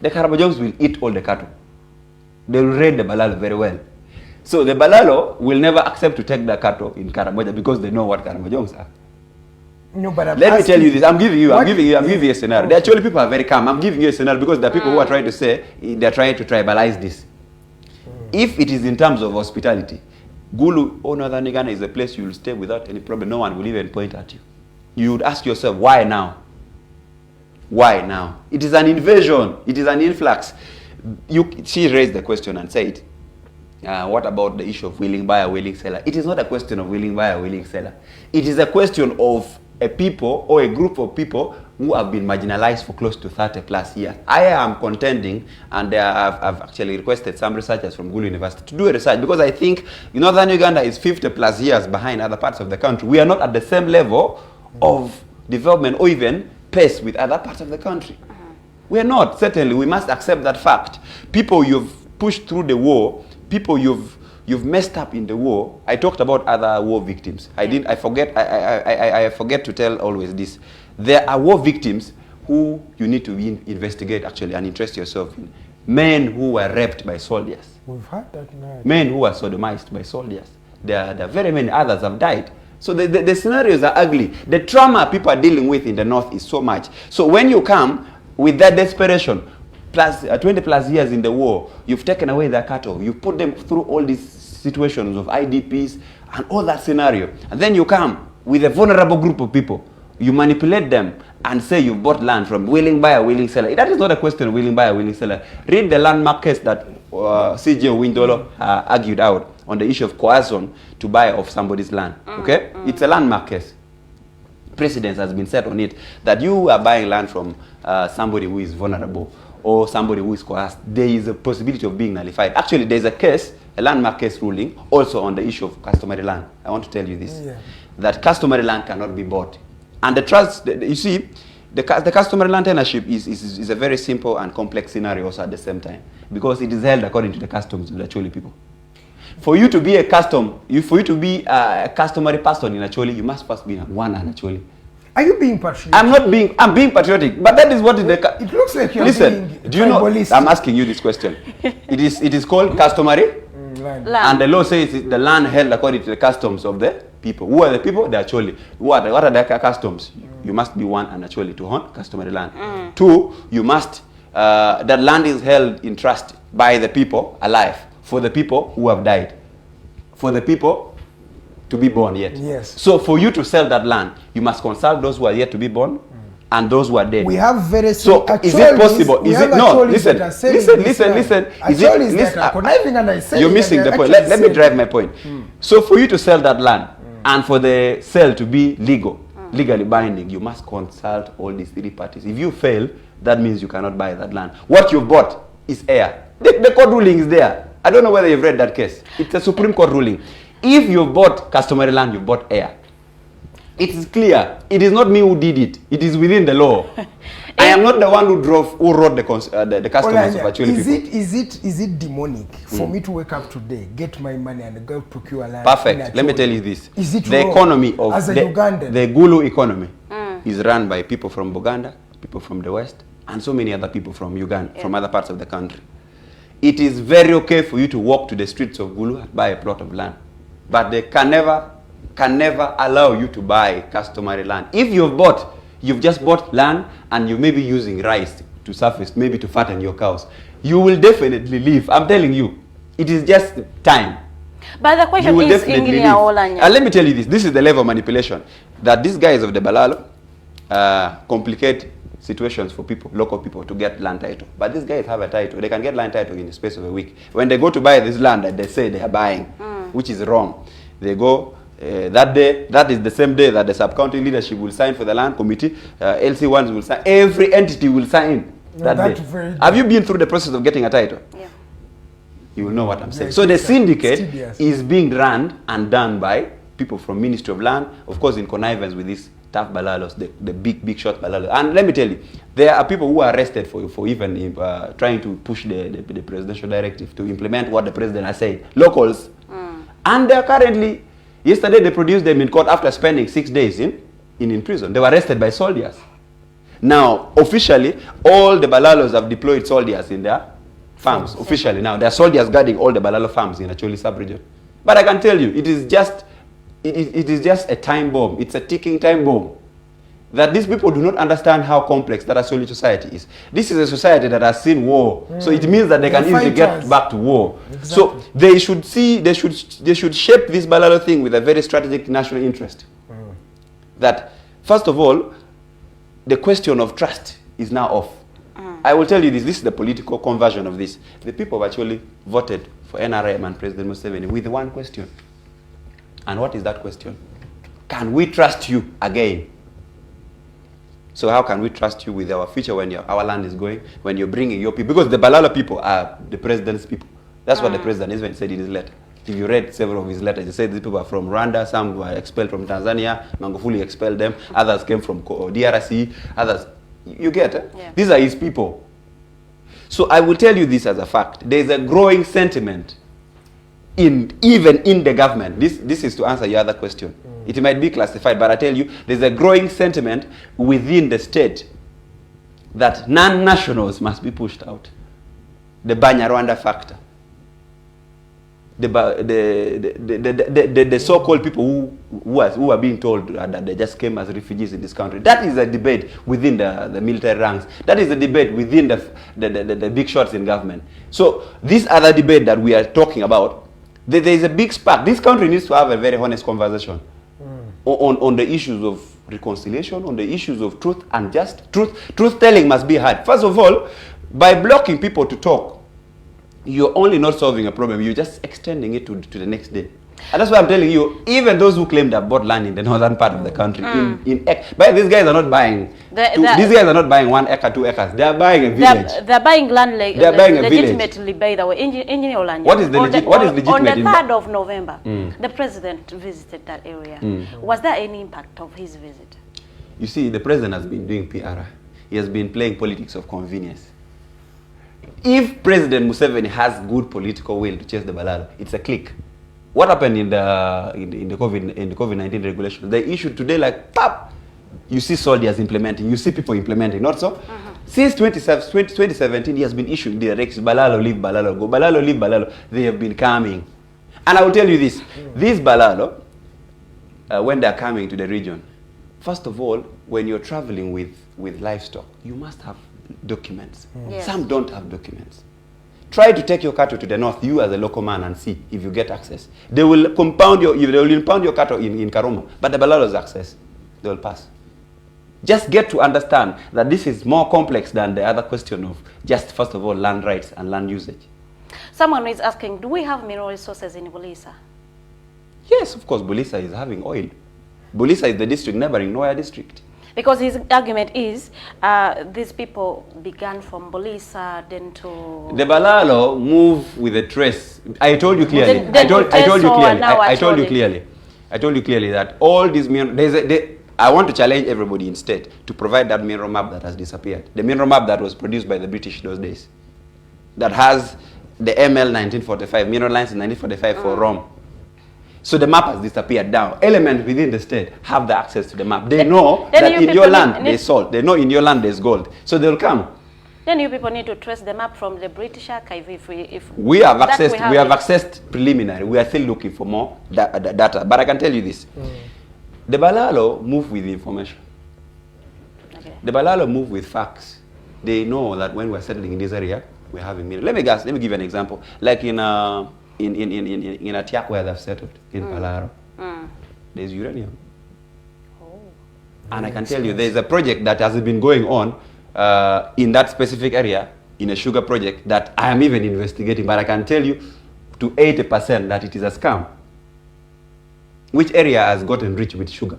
The Karamojongs will eat all the cattle. They will raid the Balaalo very well. So the Balaalo will never accept to take the cattle in Karamoja because they know what Karamojongs are. No, but let me tell you this. I'm giving you a scenario. The Acholi people are very calm. I'm giving you a scenario because there are people who are trying to say they're trying to tribalize this. If it is in terms of hospitality, Gulu or Northern Uganda is a place you will stay without any problem. No one will even point at you. You would ask yourself, why now? Why now? It is an invasion. It is an influx. She raised the question and said, what about the issue of willing buyer, willing seller? It is not a question of willing buyer, willing seller. It is a question of a people or a group of people who have been marginalized for close to 30 plus years. I am contending, and I've actually requested some researchers from Gulu University to do a research, because I think Northern Uganda is 50 plus years behind other parts of the country. We are not at the same level of development or even pace with other parts of the country. We are not, certainly. We must accept that fact. People you've pushed through the war, people you've messed up in the war. I talked about other war victims. I forget to tell always this. There are war victims who you need to investigate actually and interest yourself in. Men who were raped by soldiers. We've heard that now. Men who were sodomized by soldiers. There are very many others have died. So the scenarios are ugly. The trauma people are dealing with in the north is so much. So when you come with that desperation, plus 20 plus years in the war, you've taken away their cattle, you've put them through all these situations of IDPs and all that scenario, and then you come with a vulnerable group of people, you manipulate them and say you bought land from willing buyer, willing seller. That is not a question of willing buyer, willing seller. Read the landmark case that CJ Windolo argued out on the issue of coercion to buy off somebody's land. Okay? It's a landmark case. Precedence has been set on it that you are buying land from somebody who is vulnerable or somebody who is coerced. There is a possibility of being nullified. Actually, there is a case, a landmark case ruling, also on the issue of customary land. I want to tell you this, that customary land cannot be bought. And the trust, you see, the customary land ownership is a very simple and complex scenario also at the same time, because it is held according to the customs of the Acholi people. For you to be a customary person in Acholi, you must first be one an Acholi. Are you being patriotic? I'm being patriotic, but that is what it looks like you're listen, being do you know, tribalist. I'm asking you this question. It is called customary, Land. and the law says it's the land held according to the customs of the people. Who are the people? The Acholi. What are the customs? You must be one and Acholi to own customary land. Two, you must, that land is held in trust by the people alive, for the people who have died, for the people to be born yet. Yes. So for you to sell that land, you must consult those who are yet to be born and those who are dead. We have very so is it possible? Is it no? Listen. You're missing the point. Let me drive my point. So for you to sell that land and for the sale to be legally binding, you must consult all these three parties. If you fail, that means you cannot buy that land. What you've bought is air. The court ruling is there. I don't know whether you've read that case. It's a Supreme Court ruling. If you bought customary land, you bought air. It is clear. It is not me who did it. It is within the law. I am not the one who wrote the customs of Acholi people. Is it demonic for me to wake up today, get my money, and go procure land? Perfect. Let me tell you this. Is it the wrong? Economy of As a Ugandan? the Gulu economy is run by people from Buganda, people from the West, and so many other people from Uganda, from other parts of the country. It is very okay for you to walk to the streets of Gulu and buy a plot of land, but they can never allow you to buy customary land. If you've just bought land and you may be using rice to surface, maybe to fatten your cows, you will definitely leave. I'm telling you, it is just time. But the question is, Engineer Olanya. Let me tell you this. This is the level of manipulation that these guys of the Balaalo complicate situations for people, local people, to get land title. But these guys have a title. They can get land title in the space of a week. When they go to buy this land that they say they are buying, which is wrong, they go that day. That is the same day that the sub-county leadership will sign for the land committee. LC1s will sign. Every entity will sign that day. Have you been through the process of getting a title? Yeah. You will know what I'm saying. So the syndicate is being run and done by people from Ministry of Land, of course, in connivance with these tough Balaalos, the big shot Balaalo. And let me tell you, there are people who are arrested for even trying to push the presidential directive to implement what the president has said. Locals. And they are currently, yesterday they produced them in court after spending 6 days in prison. They were arrested by soldiers. Now, officially, all the Balaalos have deployed soldiers in their farms. Officially now, there are soldiers guarding all the Balaalo farms in Acholi sub-region. But I can tell you, it is just a time bomb. It's a ticking time bomb. That these people do not understand how complex that Acholi society is. This is a society that has seen war. So it means that they can easily get back to war. Exactly. So they should shape this Balaalo thing with a very strategic national interest. That, first of all, the question of trust is now off. I will tell you this is the political conversion of this. The people have actually voted for NRM and President Museveni with one question. And what is that question? Can we trust you again? So how can we trust you with our future when our land is going, when you're bringing your people? Because the Balaalo people are the president's people. That's what the president even said in his letter. If you read several of his letters, he said these people are from Rwanda, some were expelled from Tanzania, Magufuli expelled them, others came from DRC, others, you get it? Yeah. These are his people. So I will tell you this as a fact. There is a growing sentiment even in the government. This is to answer your other question. It might be classified, but I tell you, there's a growing sentiment within the state that non-nationals must be pushed out. The Banyarwanda factor. The so-called people who are being told that they just came as refugees in this country. That is a debate within the military ranks. That is a debate within the big shots in government. So this other debate that we are talking about, there is a big spark. This country needs to have a very honest conversation on the issues of reconciliation, on the issues of truth and just truth-telling must be had. First of all, by blocking people to talk, you're only not solving a problem, you're just extending it to the next day. And that's why I'm telling you, even those who claim they bought land in the northern part of the country, but these guys are not buying, these guys are not buying 1 acre, 2 acres, they are buying a village. They're buying land legitimately, by the way, in Olanya. What is legitimate? On the 3rd of November, the president visited that area. Was there any impact of his visit? You see, the president has been doing PR. He has been playing politics of convenience. If President Museveni has good political will to chase the Balaalo, it's a click. What happened in the COVID-19 regulations? They issued today like pop. You see soldiers implementing, you see people implementing, not so? Since 2017, he has been issuing directives, Balaalo, leave Balaalo, go Balaalo, leave Balaalo. They have been coming. And I will tell you this, these Balaalo, when they're coming to the region, first of all, when you're traveling with livestock, you must have documents. Yes. Some don't have documents. Try to take your cattle to the north, you as a local man, and see if you get access. They will impound your cattle in Karumo, but the Balaalo's access, they will pass. Just get to understand that this is more complex than the other question of just, first of all, land rights and land usage. Someone is asking, do we have mineral resources in Bulisa? Yes, of course, Bulisa is having oil. Bulisa is the district neighboring Noya district. Because his argument is, these people began from Bulisa, then to... The Balaalo move with a trace. I told you clearly. I told you clearly that all these minerals... I want to challenge everybody in state to provide that mineral map that has disappeared. The mineral map that was produced by the British those days. That has the ML 1945, mineral lines in 1945 for Rome. So the map has disappeared now. Elements within the state have the access to the map. They know that in your land there's salt. They know in your land there's gold. So they'll come. Then you people need to trace the map from the British archive if we have accessed preliminary. We are still looking for more data. But I can tell you this. The Balaalo move with information. Okay. The Balaalo move with facts. They know that when we're settling in this area, we're having minerals. Let me give you an example. Like in Atiak where they've settled, in Balaalo, there's uranium. And I can tell you, there's a project that has been going on in that specific area, in a sugar project, that I am even investigating, but I can tell you to 80% that it is a scam. Which area has gotten rich with sugar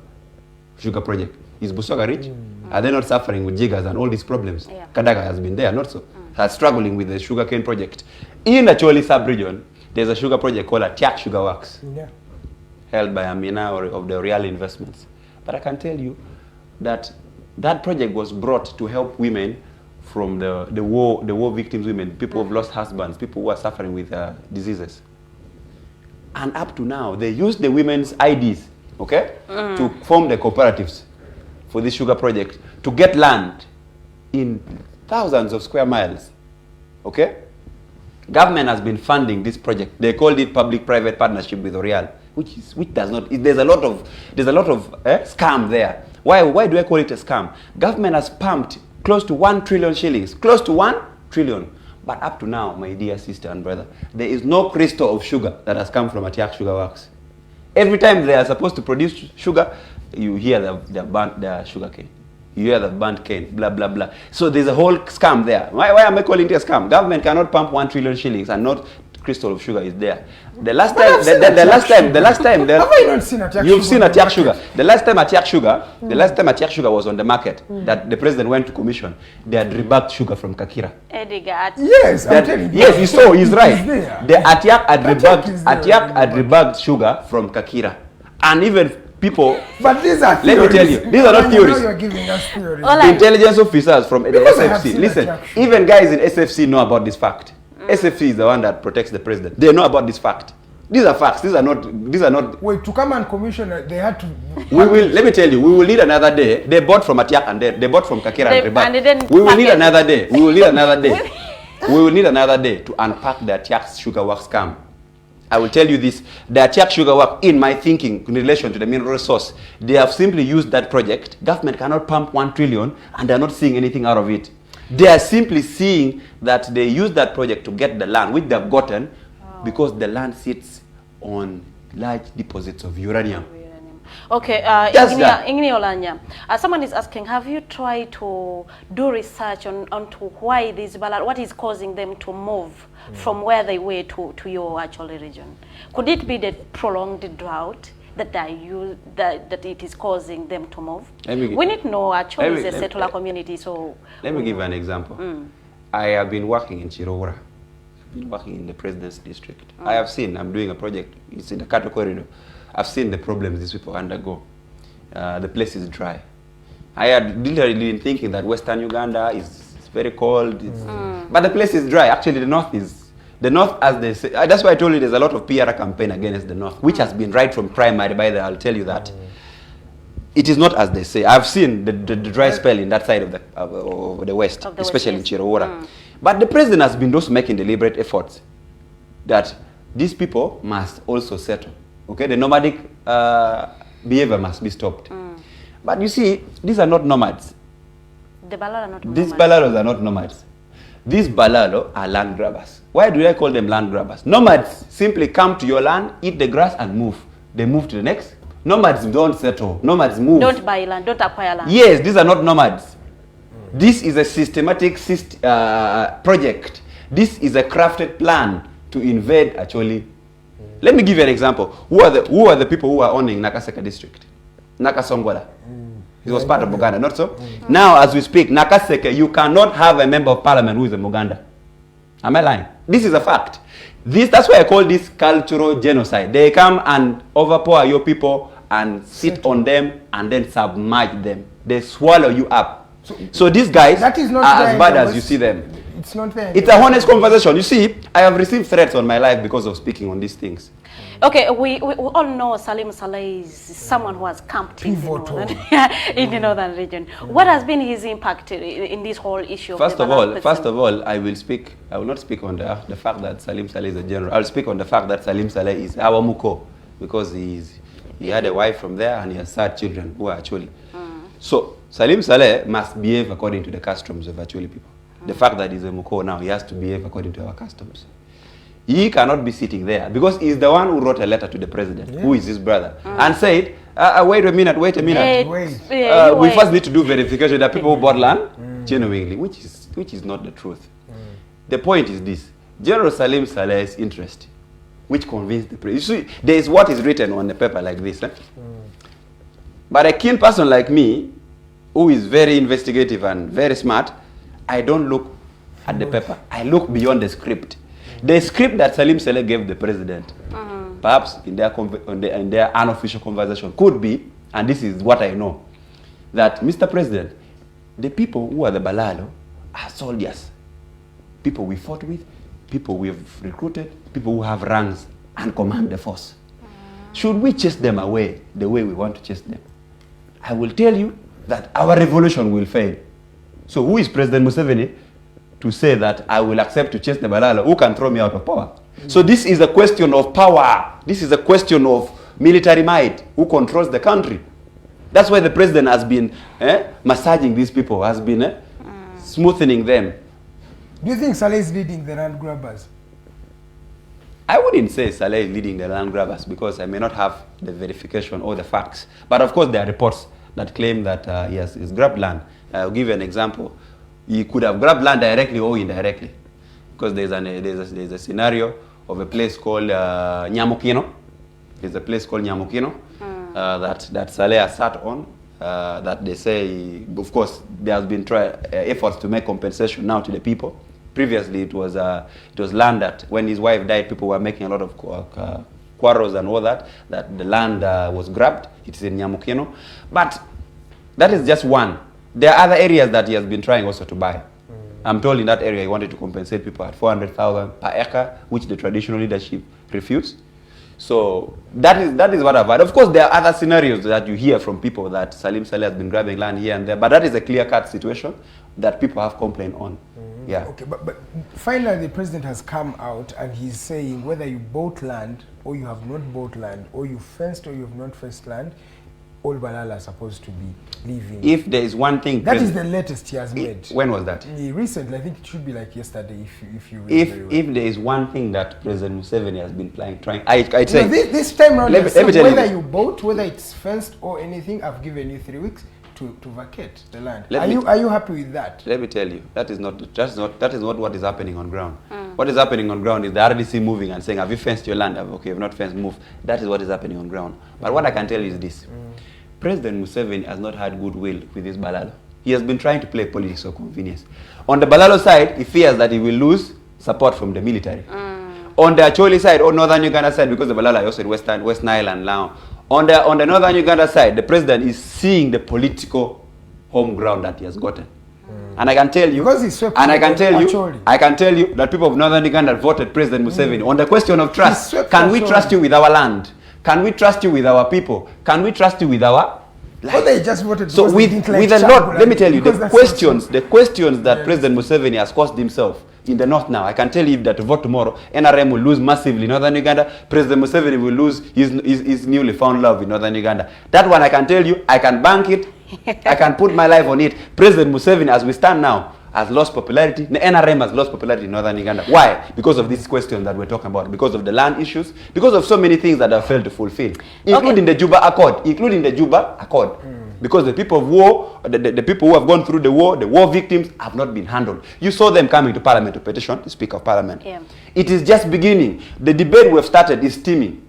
project? Is Busoga rich? Are they not suffering with jiggers and all these problems? Yeah. Kadaga has been there, not so. Are struggling with the sugarcane project. In the Acholi sub-region, there's a sugar project called Atiak Sugar Works, held by Amina of the Real Investments. But I can tell you that that project was brought to help women from the war victims women, people who've lost husbands, people who are suffering with diseases. And up to now, they use the women's IDs, okay, to form the cooperatives for this sugar project, to get land in thousands of square miles, okay? Government has been funding this project. They called it public-private partnership with L'Oreal, which does not. There's a lot of scam there. Why do I call it a scam? Government has pumped close to 1 trillion shillings, close to 1 trillion. But up to now, my dear sister and brother, there is no crystal of sugar that has come from Atiak Sugar Works. Every time they are supposed to produce sugar, you hear they burnt their sugar cane. You hear the burnt cane, blah, blah, blah. So there's a whole scam there. Why am I calling it a scam? Government cannot pump 1 trillion shillings and not crystal of sugar is there. The last time, the last time, have I not seen Atiak you've sugar seen Atiak sugar. The last time Atiak sugar was on the market, that the president went to commission, they had rebagged sugar from Kakira. Yes, I'm telling you. Yes, you saw, he's right. It's there. The Atiak had Atiak had rebagged sugar from Kakira, and even people. But these are Let me tell you, these are not theories. You're giving us theories. Intelligence officers from the Because I have SFC. seen Listen, Atiak sugar. even guys in SFC know about this fact. SFC is the one that protects the president. They know about this fact. These are facts. These are not. Wait, to come and commission, they had to. We will. Let me tell you. We will need another day. They bought from Atiak and they bought from Kakira and Rebat. We will need another day. We will need another day. We will need another day to unpack the Atiak sugar work scam. I will tell you this: the Atiak sugar work, in my thinking, in relation to the mineral resource, they have simply used that project. Government cannot pump 1 trillion, and they are not seeing anything out of it. They are simply seeing that they use that project to get the land, which they have gotten, because the land sits on large deposits of uranium. Okay, Ingini Olanya, someone is asking, have you tried to do research onto why this Balaalo, what is causing them to move from where they were to your Acholi region? Could it be the prolonged drought that that it is causing them to move? We need to know Acholi is a settler community, so... Let me give you an example. I have been working in Chirowura. I've been working in the President's District. I have seen, I'm doing a project, it's in the Kato Corridor. I've seen the problems these people undergo. The place is dry. I had literally been thinking that Western Uganda is very cold, but the place is dry. Actually, the north, as they say, that's why I told you there's a lot of PR campaign against the north, which has been right from primary. By the, I'll tell you that. It is not as they say. I've seen the dry spell in that side of the west, especially in Chirowura. But the president has been just making deliberate efforts that these people must also settle. Okay, the nomadic behavior must be stopped. But you see, these are not nomads. The Balaalo are not nomads. These Balaalos are not nomads. These Balaalo are land grabbers. Why do I call them land grabbers? Nomads simply come to your land, eat the grass and move. They move to the next. Nomads don't settle. Nomads move. Don't buy land, don't acquire land. Yes, these are not nomads. This is a systematic project. This is a crafted plan to invade Acholi. Let me give you an example. Who are the people who are owning Nakaseka district? Nakasongwala. It was part of Buganda, not so? Now, as we speak, Nakaseka, you cannot have a member of parliament who is in Buganda. Am I lying? This is a fact. That's why I call this cultural genocide. They come and overpower your people and sit on them and then submerge them. They swallow you up. So these guys are as bad as you see them. It's not fair. It's a honest conversation. You see, I have received threats on my life because of speaking on these things. Okay, we all know Salim Saleh is someone who has camped in the northern region. What has been his impact in this whole issue? First of all, I will not speak on the fact that Salim Saleh is a general. I'll speak on the fact that Salim Saleh is our Muko, because he had a wife from there and he has 3 children who are Acholi. So Salim Saleh must behave according to the customs of Acholi people. The fact that he's a Muko now, he has to behave according to our customs. He cannot be sitting there because he's the one who wrote a letter to the president, who is his brother, and said, wait a minute. We first need to do verification that people who bought land genuinely, which is not the truth. The point is this: General Salim Saleh's interest, which convinced the president. You see, there is what is written on the paper like this. But a keen person like me, who is very investigative and very smart, I don't look at the paper. I look beyond the script. The script that Salim Saleh gave the president, perhaps in their unofficial conversation, could be, and this is what I know, that Mr. President, the people who are the Balaalo are soldiers. People we fought with, people we've recruited, people who have ranks and command the force. Should we chase them away the way we want to chase them? I will tell you that our revolution will fail. So who is President Museveni to say that I will accept to chase the Balaalo? Who can throw me out of power? So this is a question of power. This is a question of military might. Who controls the country? That's why the president has been massaging these people, has been smoothing them. Do you think Saleh is leading the land grabbers? I wouldn't say Saleh is leading the land grabbers because I may not have the verification or the facts. But of course there are reports that claim that he's grabbed land. I'll give you an example. He could have grabbed land directly or indirectly, because there's a scenario of a place called Nyamukino. There's a place called Nyamukino that Saleh has sat on. That they say, of course, there has been efforts to make compensation now to the people. Previously, it was land that when his wife died, people were making a lot of quarrels and all that the land was grabbed. It's in Nyamukino. But that is just one. There are other areas that he has been trying also to buy. I'm told in that area he wanted to compensate people at 400,000 per acre, which the traditional leadership refused. So that is what I've heard. Of course, there are other scenarios that you hear from people that Salim Saleh has been grabbing land here and there, but that is a clear-cut situation that people have complained on. Yeah. Okay, but finally the president has come out and he's saying whether you bought land or you have not bought land, or you fenced or you have not fenced land, all Balaalo are supposed to be living. If there is one thing... That is the latest he has made. When was that? Recently, I think it should be like yesterday if you read very well. If there is one thing that President Museveni has been trying, I'd say... No, this time around, let me tell whether you you bought, whether it's fenced or anything, I've given you 3 weeks to vacate the land. Are you happy with that? Let me tell you, that is not what is happening on ground. What is happening on ground is the RDC moving and saying, have you fenced your land? Okay, you've not fenced, move. That is what is happening on ground. But what I can tell you is this. President Museveni has not had goodwill with this Balaalo. He has been trying to play politics of convenience. On the Balaalo side, he fears that he will lose support from the military. On the Acholi side, or Northern Uganda side, because the Balaalo are also in West Nile and now. On the Northern Uganda side, the president is seeing the political home ground that he has gotten. And I can tell you, I can tell you that people of Northern Uganda voted President Museveni on the question of trust. Can we trust you with our land? Can we trust you with our people? Can we trust you with our life? Well, they just voted so with a lot, let me tell you, the questions that President Museveni has caused himself in the north now, I can tell you that to vote tomorrow, NRM will lose massively in Northern Uganda, President Museveni will lose his newly found love in Northern Uganda. That one I can tell you, I can bank it, I can put my life on it. President Museveni, as we stand now, has lost popularity. The NRM has lost popularity in Northern Uganda. Why? Because of this question that we're talking about. Because of the land issues. Because of so many things that have failed to fulfill. Including the Juba Accord. Because the people of war, the people who have gone through the war victims have not been handled. You saw them coming to Parliament to petition, the Speaker of Parliament. Yeah. It is just beginning. The debate we have started is steaming.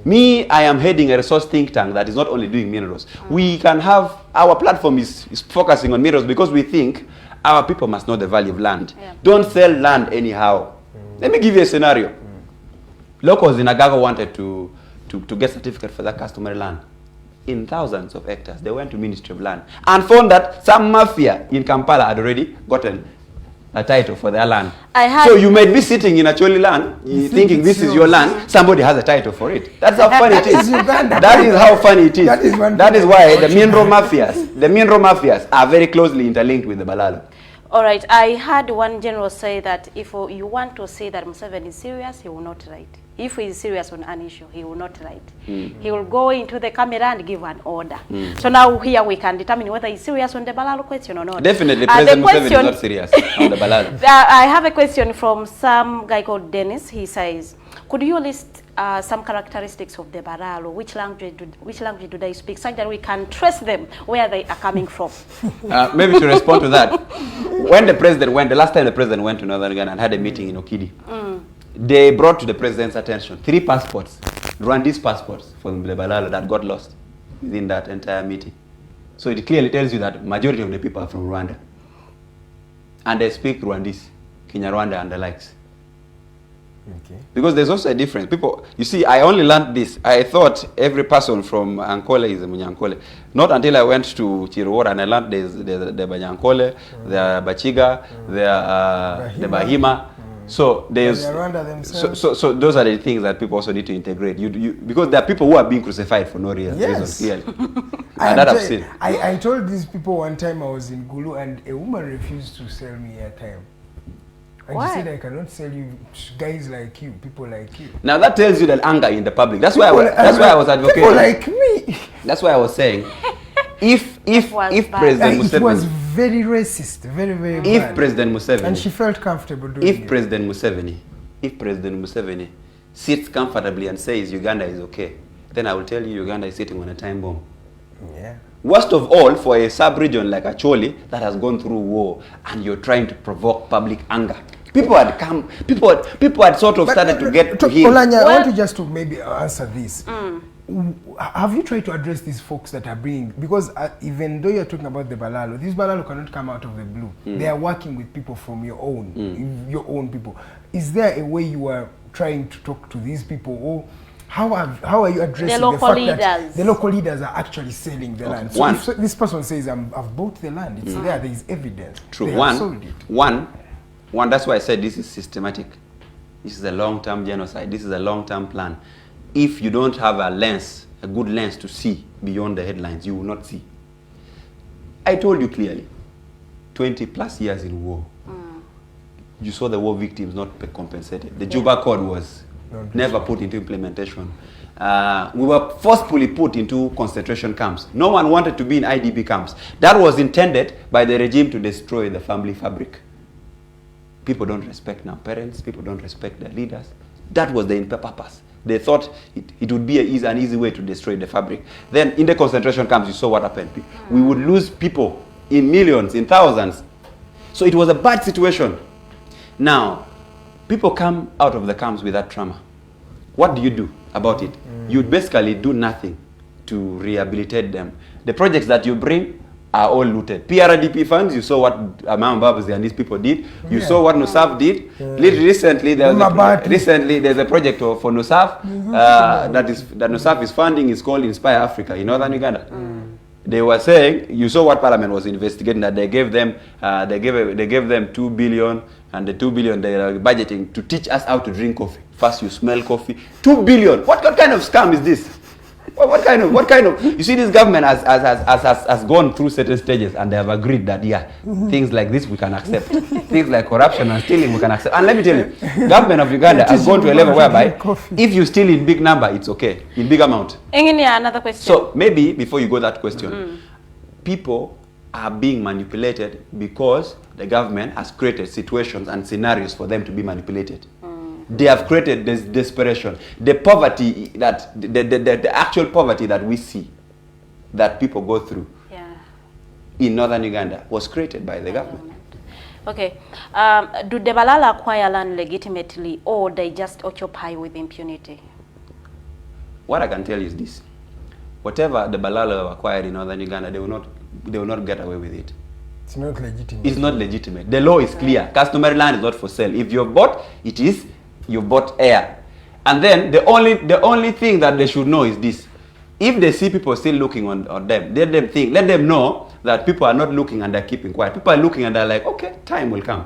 Me, I am heading a resource think tank that is not only doing minerals. We can have, our platform is focusing on minerals because we think our people must know the value of land. Yeah. Don't sell land anyhow. Let me give you a scenario. Locals in Agago wanted to get certificate for that customary land. In thousands of hectares, they went to Ministry of Land and found that some mafia in Kampala had already gotten a title for their land. So you might be sitting in Acholi land, thinking this is your land, somebody has a title for it. That's how funny it is. That is how funny it is. That is why the mineral mafias are very closely interlinked with the Balaalo. All right, I heard one general say that if you want to say that Museveni is serious, he will not write. If he is serious on an issue, he will not write. He will go into the camera and give an order. So now here we can determine whether he's serious on the Balaalo question or not. Definitely, President Museveni is not serious on the Balaalo. I have a question from some guy called Dennis. He says, could you list some characteristics of the Balaalo? Which language do they speak, such that we can trace them where they are coming from? Maybe to respond to that, when the last time the president went to Northern Uganda and had a meeting in Okidi, they brought to the president's attention 3 passports, Rwandese passports from the Balaalo that got lost within that entire meeting. So it clearly tells you that majority of the people are from Rwanda. And they speak Rwandese, Kinyarwanda and the likes. Okay. Because there's also a difference. People, you see, I only learned this. I thought every person from Ankole is a Munyankole. Not until I went to Chiruora and I learned there's the Banyankole, the Bachiga, the Bahima. So there's so those are the things that people also need to integrate. Because there are people who are being crucified for no reason. Yes. And that I've seen. I told these people one time I was in Gulu and a woman refused to sell me airtime. And Why? she said, I cannot sell you guys like you, people like you. Now that tells you the anger in the public. That's why I was advocating. People like me. That's why I was saying, if President Museveni, it was very racist, very bad. If President Museveni, and she felt comfortable doing it. If President Museveni sits comfortably and says Uganda is okay, then I will tell you Uganda is sitting on a time bomb. Yeah. Worst of all, for a sub-region like Acholi that has gone through war and you're trying to provoke public anger People had come, people had sort of started to get to him. Olanya, I want you just to maybe answer this. Have you tried to address these folks that are bringing, because even though you're talking about the Balaalo, this Balaalo cannot come out of the blue. They are working with people from your own people. Is there a way you are trying to talk to these people, or how are you addressing the fact that the local leaders are actually selling the land? So if this person says, I've bought the land, it's there is evidence. True. They have sold it. One, that's why I said this is systematic. This is a long-term genocide. This is a long-term plan. If you don't have a lens, a good lens to see beyond the headlines, you will not see. I told you clearly, 20 plus years in war. You saw the war victims not compensated. The Juba Code was never put into implementation. We were forcefully put into concentration camps. No one wanted to be in IDP camps. That was intended by the regime to destroy the family fabric. People don't respect now parents. People don't respect their leaders. That was the purpose. They thought it would be an easy way to destroy the fabric. Then in the concentration camps, you saw what happened. We would lose people in millions, in thousands. So it was a bad situation. Now, people come out of the camps with that trauma. What do you do about it? You basically do nothing to rehabilitate them. The projects that you bring are all looted. PRDP funds, you saw what Amam Babazi and these people did. You saw what NUSAF did. Recently, there's a project for NUSAF that NUSAF is funding. Is called Inspire Africa in Northern Uganda. They were saying, you saw what Parliament was investigating, that they gave them, they gave them 2 billion, and the 2 billion they are budgeting to teach us how to drink coffee. First, you smell coffee. 2 billion. What kind of scam is this? What kind of? You see, this government has gone through certain stages, and they have agreed that things like this we can accept. Things like corruption and stealing we can accept. And let me tell you, government of Uganda has gone to a level whereby if you steal in big number, it's okay, in big amount. Another question. So maybe before you go that question, people are being manipulated because the government has created situations and scenarios for them to be manipulated. They have created this desperation. The poverty that, the actual poverty that we see, that people go through in Northern Uganda was created by the government. Okay. Do the Balaalo acquire land legitimately, or they just occupy with impunity? What I can tell you is this. Whatever the Balaalo acquired in Northern Uganda, they will not get away with it. It's not legitimate. It's not legitimate. The law is clear. Customary land is not for sale. If you've bought, it is. You bought air. And then the only thing that they should know is this. If they see people still looking on them, let them know that people are not looking and they're keeping quiet. People are looking and they're like, okay, time will come.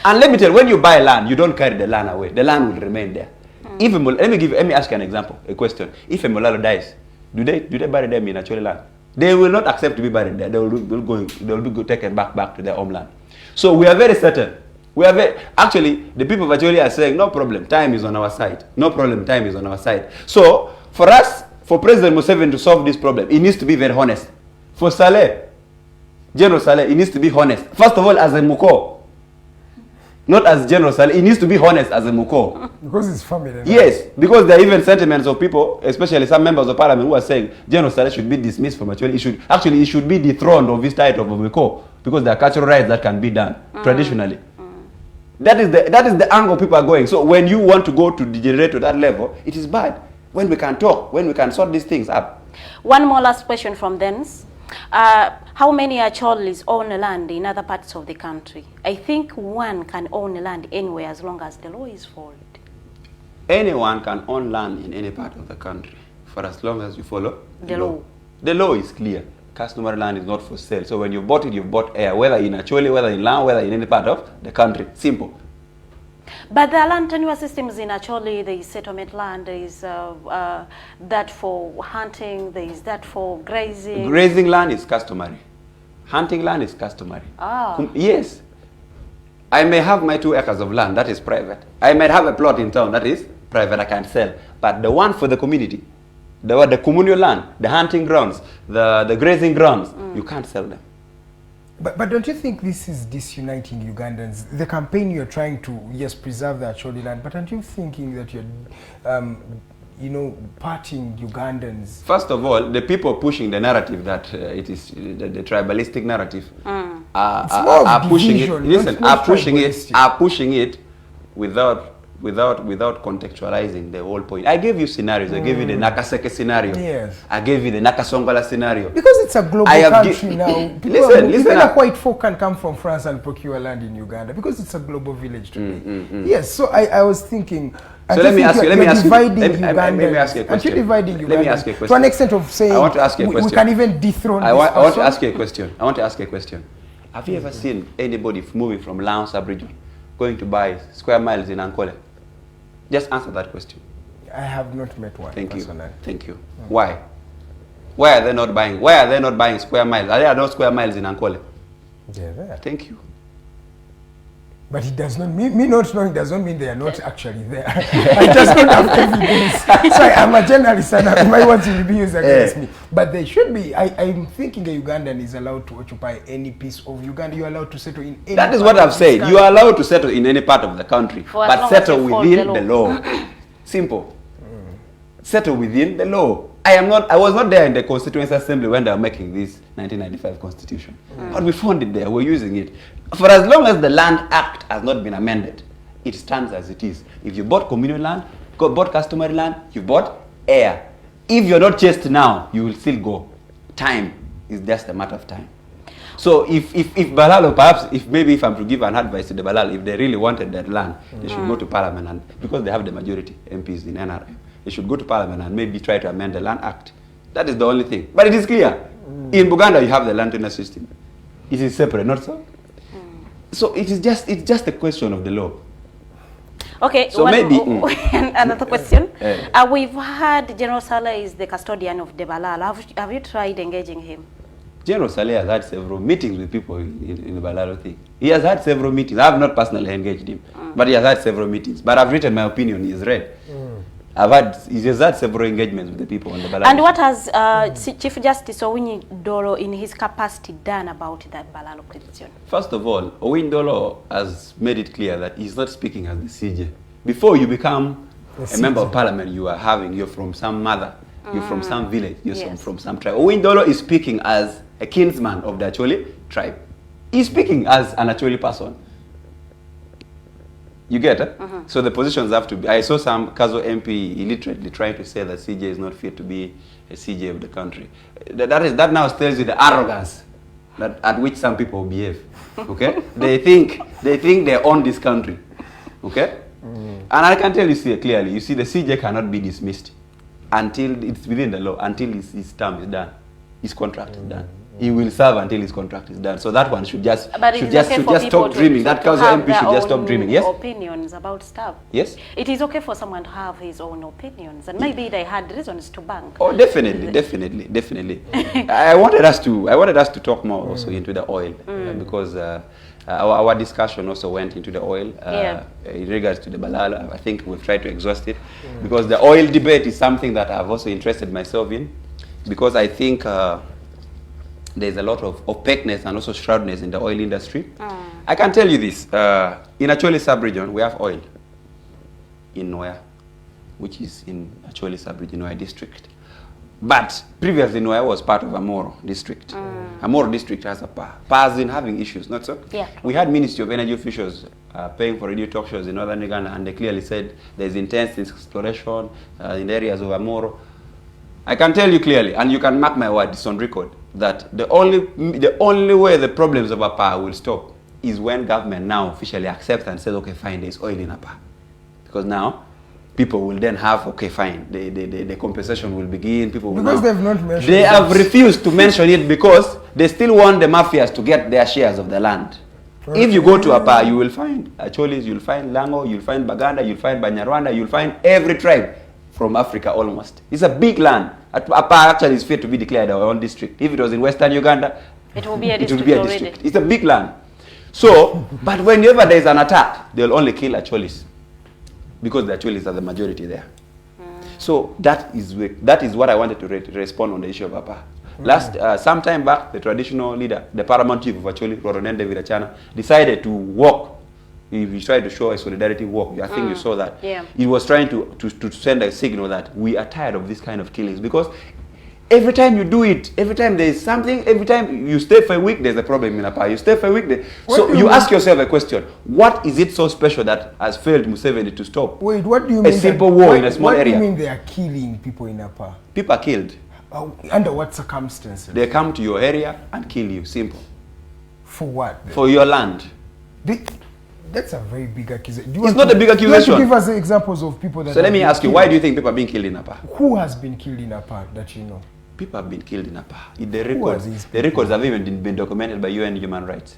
And let me tell you, when you buy land, you don't carry the land away. The land will remain there. Let me ask you an example, a question. If a Balaalo dies, do they bury them in Acholi land? They will not accept to be buried there. They will be taken back to their homeland. So we are very certain. Actually, the people of Acholi are saying, no problem, time is on our side. No problem, time is on our side. So, for us, for President Museveni to solve this problem, he needs to be very honest. For Saleh, General Saleh, he needs to be honest. First of all, as a Muko. Not as General Saleh, he needs to be honest as a Muko. Because it's family. Yes, because there are even sentiments of people, especially some members of parliament, who are saying General Saleh should be dismissed from Acholi. He should be dethroned of his title of Muko, because there are cultural rights that can be done traditionally. That is the angle people are going. So when you want to go to degenerate to that level, it is bad. When we can talk, when we can sort these things up. One more last question from Dennis. How many Acholis own land in other parts of the country? I think one can own land anywhere as long as the law is followed. Anyone can own land in any part of the country for as long as you follow the law. The law is clear. Customary land is not for sale. So when you bought it, you've bought air, whether in Acholi, whether in Lao, whether in any part of the country. Simple. But there are land tenure systems in Acholi. There is settlement land, there is that for hunting, there is that for grazing. Grazing land is customary. Hunting land is customary. Yes. I may have my 2 acres of land, that is private. I might have a plot in town, that is private, I can sell. But the one for the community, the communal land, the hunting grounds, the grazing grounds, you can't sell them. But don't you think this is disuniting Ugandans? The campaign you're trying to, yes, preserve the Acholi land, but aren't you thinking that you're, parting Ugandans? First of all, the people pushing the narrative that it is the tribalistic narrative are more are of pushing it. division, Listen, not are pushing it without contextualizing the whole point. I gave you scenarios. I gave you the Nakaseke scenario. Yes. I gave you the Nakasongola scenario. Because it's a global country now. Listen. Even a white folk can come from France and procure land in Uganda because it's a global village today. Yes. So I was thinking. So let me ask you. Let me ask you. Let me ask you a question. Aren't you dividing Uganda? Let me ask you a question. To an extent of saying, I want to ask you a question. We can even dethrone I want this to ask you a question. I want to ask you a question. Have you ever seen anybody moving from Lao sub-region going to buy square miles in Ankole? Just answer that question. I have not met one. Thank you. Personally. Thank you. Why? Why are they not buying? Why are they not buying square miles? Are there no square miles in Ankole? They're there. Thank you. But it does not mean, me not knowing does not mean they are not actually there. I just don't have evidence. So I'm a journalist and my words will be used against me. But they should be. I'm thinking a Ugandan is allowed to occupy any piece of Uganda. You're allowed to settle in any That is part what I've of said. this You are allowed to settle in any part of the country, but settle within the law. Simple. Settle within the law. I was not there in the Constituency Assembly when they were making this 1995 Constitution. But we found it there. We're using it. For as long as the Land Act has not been amended, it stands as it is. If you bought communal land, bought customary land, you bought air. If you're not chased now, you will still go. Time is just a matter of time. So if Balaalo, perhaps, if I'm to give an advice to the Balaalo, if they really wanted that land, they should go to Parliament, and because they have the majority MPs in NRM, they should go to Parliament and maybe try to amend the Land Act. That is the only thing. But it is clear. In Buganda, you have the land tenure system. It is separate, not so? So it's just a question of the law. Okay, so maybe another question. We've heard General Saleh is the custodian of the Balaalo. Have you tried engaging him? General Saleh has had several meetings with people in the Balaalo thing. He has had several meetings. I have not personally engaged him, but he has had several meetings. But I've written my opinion. He's read. He has had several engagements with the people on the Balaalo. And what has Chief Justice Owiny Dolo in his capacity done about that Balaalo question? First of all, Owiny Dolo has made it clear that he's not speaking as the CJ. Before you become a member of parliament, you're from some mother, you're from some village, you're from some tribe. Owiny Dolo is speaking as a kinsman of the Acholi tribe. He's speaking as an Acholi person. You get it? So the positions have to be. I saw some Kazo MP illiterately trying to say that CJ is not fit to be a CJ of the country. That now tells you the arrogance at which some people behave. Okay? they think they own this country. Okay? And I can tell you clearly, you see, the CJ cannot be dismissed until it's within the law, until his term is done, his contract is done. He will serve until his contract is done. So that one should just stop dreaming. That Council MP should just stop dreaming. Yes. Opinions about stuff. Yes. It is okay for someone to have his own opinions, and maybe they had reasons to bank. Oh, definitely. I wanted us to talk more also into the oil because our discussion also went into the oil in regards to the Balaalo. I think we've tried to exhaust it because the oil debate is something that I've also interested myself in, because I think there's a lot of opaqueness and also shroudness in the oil industry. I can tell you this, in Acholi sub-region, we have oil in Noya, which is in Acholi sub-region, Noya district. But previously, Noya was part of Amoro district. Amoro district has a PA. PA has been having issues, not so? Yeah. We had Ministry of Energy officials paying for radio talk shows in Northern Uganda, and they clearly said there's intense exploration in the areas of Amoro. I can tell you clearly, and you can mark my word, it's on record, that the only way the problems of APA will stop is when government now officially accepts and says, okay, fine, there's oil in APA. Because now, people will then have, okay, fine, the compensation will begin. People will because they've not mentioned They have refused to mention it because they still want the mafias to get their shares of the land. Okay. If you go to APA, you will find Acholis, you'll find Lango, you'll find Baganda, you'll find Banyarwanda, you'll find every tribe from Africa almost. It's a big land. APA actually is fit to be declared our own district. If it was in Western Uganda, it will be a district. It's a big land. So, but whenever there is an attack, they'll only kill Acholis because the Acholis are the majority there. So that is what I wanted to respond on the issue of APA. Some time back, the traditional leader, the paramount chief of Acholi, Roronende Virachana, decided to walk. He tried to show a solidarity walk. I think you saw that. Yeah. He was trying to send a signal that we are tired of this kind of killings, because Every time you do it, every time there is something, every time you stay for a week, there's a problem in Apa. You stay for a week, so you ask yourself a question: what is it so special that has failed Museveni to stop? Wait, what do you mean? A simple war in a small area. What do you mean they are killing people in Apa? People are killed. Under what circumstances? They come to your area and kill you. Simple. For what? Then? For your land. That's a very big accusation. It's not a big accusation. Do you want to give us examples of people that? So let me ask you: why do you think people are being killed in Apa? Who has been killed in Apa that you know? People have been killed in Apa. The records have even been documented by UN Human Rights.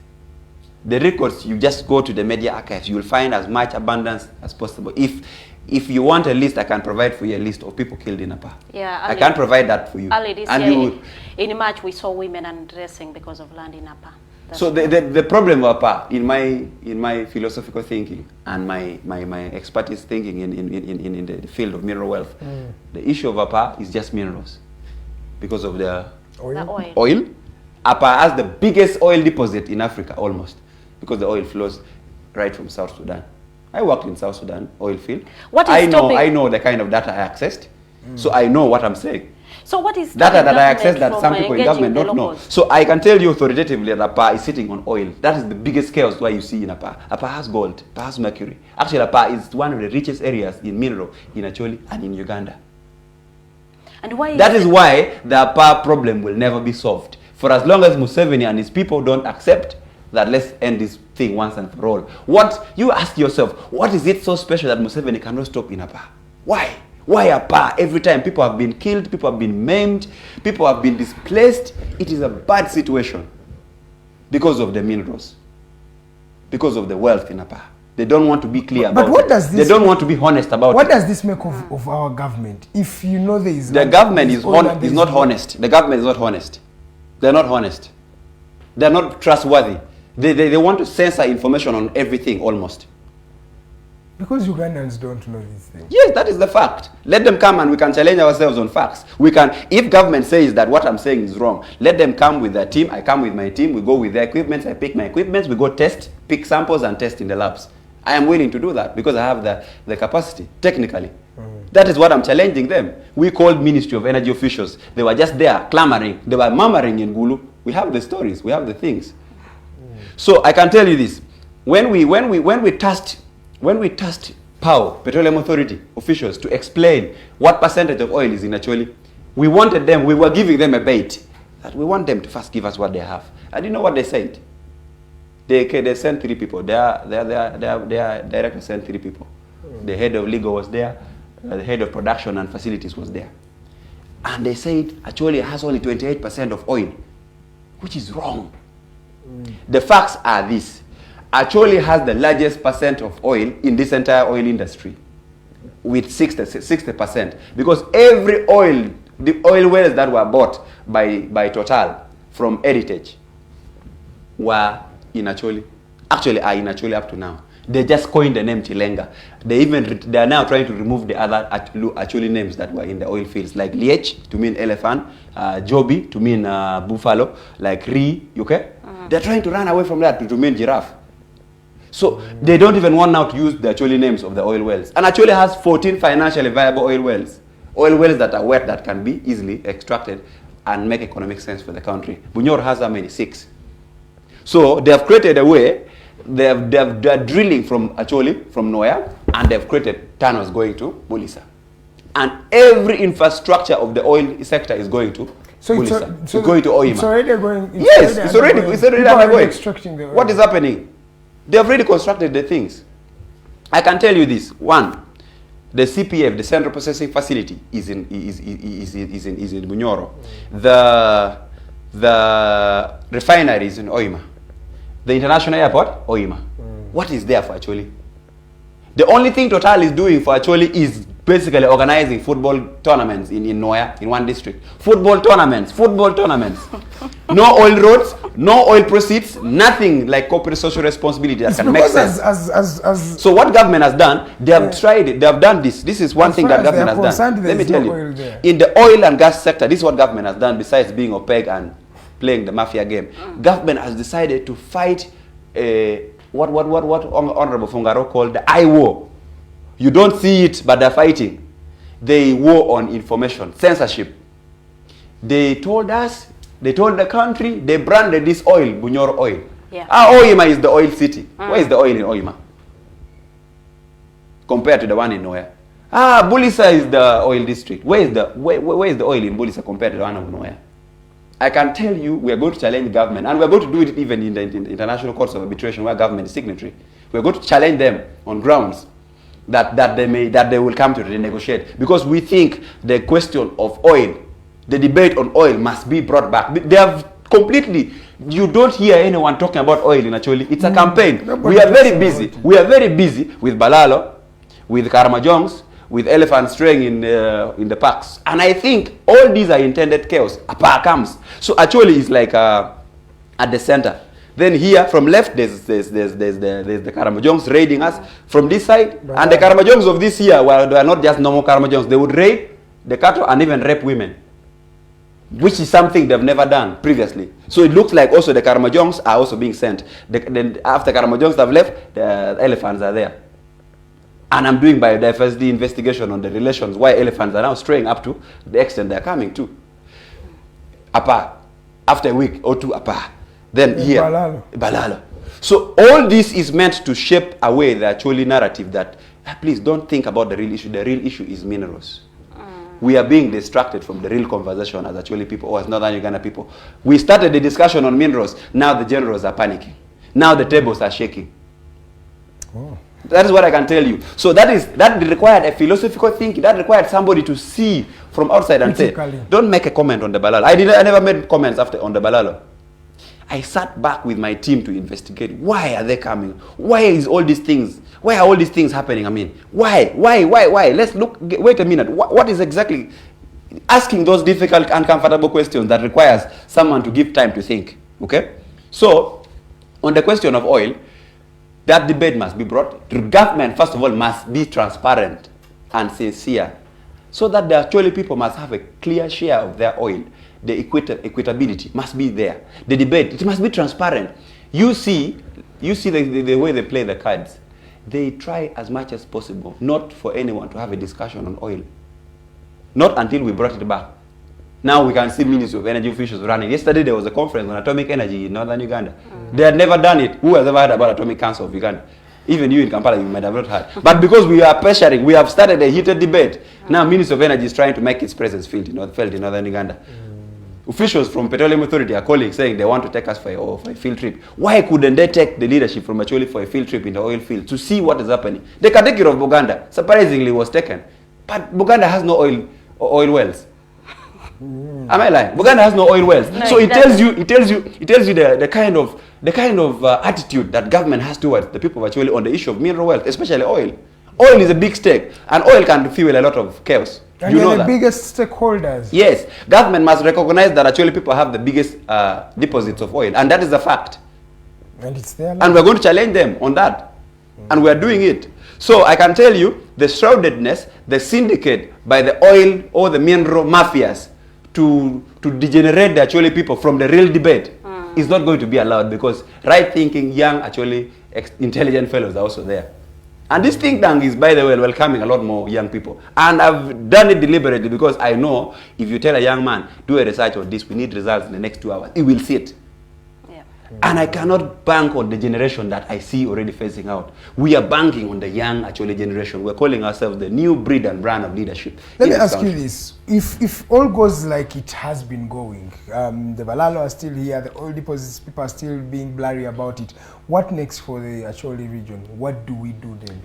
The records, you just go to the media archives, you will find as much abundance as possible. If you want a list, I can provide for you a list of people killed in Apa. Yeah, I can provide that for you. Early this year, in March, we saw women undressing because of land in Apa. So the problem of Apa, in my philosophical thinking and my expertise thinking in the field of mineral wealth, the issue of Apa is just minerals. Because of the oil. Apa has the biggest oil deposit in Africa, almost, because the oil flows right from South Sudan. I worked in South Sudan oil field. I know the kind of data I accessed, so I know what I'm saying. So what is data that I access that some people in government don't know? So I can tell you authoritatively that Apa is sitting on oil. That is the biggest chaos why you see in Apa. Apa has gold, Apa has mercury. Actually, Apa is one of the richest areas in mineral in Acholi and in Uganda. And why that is why the Apa problem will never be solved. For as long as Museveni and his people don't accept that let's end this thing once and for all. What you ask yourself, what is it so special that Museveni cannot stop in Apa? Why? Why Apa? Every time people have been killed, people have been maimed, people have been displaced. It is a bad situation because of the minerals, because of the wealth in Apa. They don't want to be clear about it. They don't want to be honest about it. What does this make of our government? If you know there is... The government is not honest. The government is not honest. They're not honest. They're not trustworthy. They want to censor information on everything almost. Because Ugandans don't know these things. Yes, that is the fact. Let them come and we can challenge ourselves on facts. We can, if government says that what I'm saying is wrong, let them come with their team. I come with my team. We go with their equipment. I pick my equipment. We go test, pick samples and test in the labs. I am willing to do that because I have the capacity, technically. That is what I'm challenging them. We called Ministry of Energy officials. They were just there clamoring. They were murmuring in Gulu. We have the stories. We have the things. So I can tell you this. When we tasked PAO, Petroleum Authority officials, to explain what percentage of oil is in Acholi, we were giving them a bait. That we want them to first give us what they have. And you know what they said? They sent 3 people. Their director sent 3 people. The head of legal was there. The head of production and facilities was there. And they said Acholi has only 28% of oil, which is wrong. The facts are this. Acholi has the largest percent of oil in this entire oil industry, with 60%. Because every the oil wells that were bought by Total from Heritage were in Acholi. Actually are in Acholi up to now. They just coined the name Chilenga. They are now trying to remove the other Acholi names that were in the oil fields, like Liech to mean elephant, Jobi to mean buffalo, like Ri, okay? They're trying to run away from that to mean giraffe. So they don't even want now to use the Acholi names of the oil wells. And Acholi has 14 financially viable oil wells. Oil wells that are wet, that can be easily extracted and make economic sense for the country. Bunyoro has how many? 6. So they have created a way. They're drilling from Acholi, from Noya, and they've created tunnels going to Bulisa. And every infrastructure of the oil sector is going to Bulisa. It's going to Oima. It's already going. It's already undergoing. Extracting the oil. What is happening? They have already constructed the things. I can tell you this. One, the CPF, the Central Processing Facility, is in Bunyoro. The refinery is in Oima. The international airport, Oima. What is there for Acholi? The only thing Total is doing for Acholi is basically organizing football tournaments in Noya, in one district. Football tournaments. No oil roads, no oil proceeds, nothing like corporate social responsibility that can make sense. So what government has done, they have tried it, they have done this. This is one thing that government has done. Let me tell you. In the oil and gas sector, this is what government has done besides being opaque and playing the mafia game. Government has decided to fight what Honorable Fungaro called the I war. You don't see it, but they're fighting. They war on information, censorship. They told us, they told the country, they branded this oil, Bunyoro oil. Yeah. Oima is the oil city. Where is the oil in Oima? Compared to the one in Noya. Bulisa is the oil district. Where is the oil in Bulisa compared to the one of Noya? I can tell you, we are going to challenge government, and we are going to do it even in the international courts of arbitration where government is signatory. We are going to challenge them on grounds that they will come to renegotiate, because we think the question of oil, the debate on oil, must be brought back. They have completely. You don't hear anyone talking about oil in Acholi. It's a campaign. We are very busy. We are very busy with Balaalo, with Karamajongs, with elephants straying in the parks. And I think all these are intended chaos. APA comes. So Acholi is like at the center. Then here from left there's the Karamajongs raiding us from this side. And the Karamajongs of this year, well, they are not just normal Karamajongs. They would raid the cattle and even rape women, which is something they've never done previously. So it looks like also the Karamajongs are also being sent. Then after Karamajongs have left, the elephants are there. And I'm doing biodiversity investigation on the relations why elephants are now straying up to the extent they're coming to. Apa, after a week or two, apa. Then here, Balaalo. So all this is meant to shape away the Acholi narrative that, please don't think about the real issue. The real issue is minerals. We are being distracted from the real conversation as Acholi people or as Northern Uganda people. We started the discussion on minerals. Now the generals are panicking. Now the tables are shaking. Oh. That is what I can tell you. So that required a philosophical thinking. That required somebody to see from outside and say, don't make a comment on the Balaalo. I never made comments on the Balaalo. I sat back with my team to investigate. Why are they coming? Why are all these things happening? I mean, why? Let's look. Wait a minute. What is exactly asking those difficult, uncomfortable questions that requires someone to give time to think? Okay. So, on the question of oil, that debate must be brought. The government, first of all, must be transparent and sincere, so that the Acholi people must have a clear share of their oil. The equitability must be there. The debate, it must be transparent. You see the way they play the cards. They try as much as possible not for anyone to have a discussion on oil. Not until we brought it back. Now we can see Ministry of Energy officials running. Yesterday there was a conference on atomic energy in Northern Uganda. They had never done it. Who has ever heard about Atomic Council of Uganda? Even you in Kampala, you might have not heard. But because we are pressuring, we have started a heated debate. Now Ministry of Energy is trying to make its presence felt in Northern Uganda. Officials from Petroleum Authority are calling, saying they want to take us for a field trip. Why couldn't they take the leadership from Acholi for a field trip in the oil field to see what is happening? They can take care of Buganda. Surprisingly, was taken. But Buganda has no oil wells. Am I lying? Buganda has no oil wells. No, So it tells you the kind of attitude that government has towards the people of Acholi on the issue of mineral wealth, especially oil. Oil is a big stake, and oil can fuel a lot of chaos. And they're the biggest stakeholders. Yes, government must recognize that actually people have the biggest deposits of oil, and that is a fact. And it's there. And we're going to challenge them on that, and we're doing it. So I can tell you, the shroudedness, the syndicate by the oil or the mineral mafias to degenerate the actually people from the real debate is not going to be allowed, because right-thinking, young, actually intelligent fellows are also there. And this think tank is, by the way, welcoming a lot more young people. And I've done it deliberately because I know if you tell a young man, do a research on this, we need results in the next 2 hours, he will see it. Yeah. And I cannot bank on the generation that I see already phasing out. We are banking on the young, actually, generation. We're calling ourselves the new breed and brand of leadership. Let me ask you this. If all goes like it has been going, the Balaalo are still here, the oil deposits people are still being blurry about it, what next for the Acholi region? What do we do then?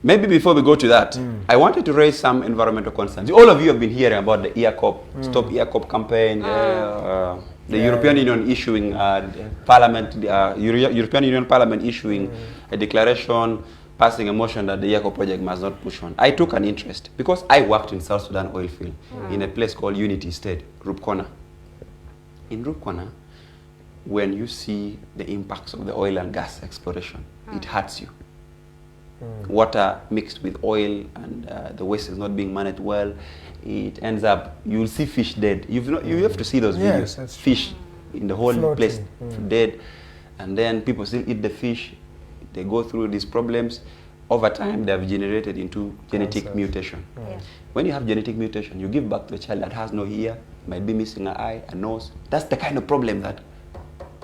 Maybe before we go to that, I wanted to raise some environmental concerns. All of you have been hearing about the EACOP, Stop EACOP campaign, the European Union issuing European Union Parliament issuing a declaration, passing a motion that the EACOP project must not push on. I took an interest because I worked in South Sudan oil field in a place called Unity State, Rupkona. In Rupkona, when you see the impacts of the oil and gas exploration, it hurts you. Water mixed with oil, and the waste is not being managed well. It ends up, you'll see fish dead. You have to see those videos. Yes, fish in the whole floating. place dead, and then people still eat the fish. They go through these problems. over time they have generated into genetic Cancers. mutation. Yeah. When you have genetic mutation, you give birth to a child that has no ear, might be missing an eye, a nose. That's the kind of problem that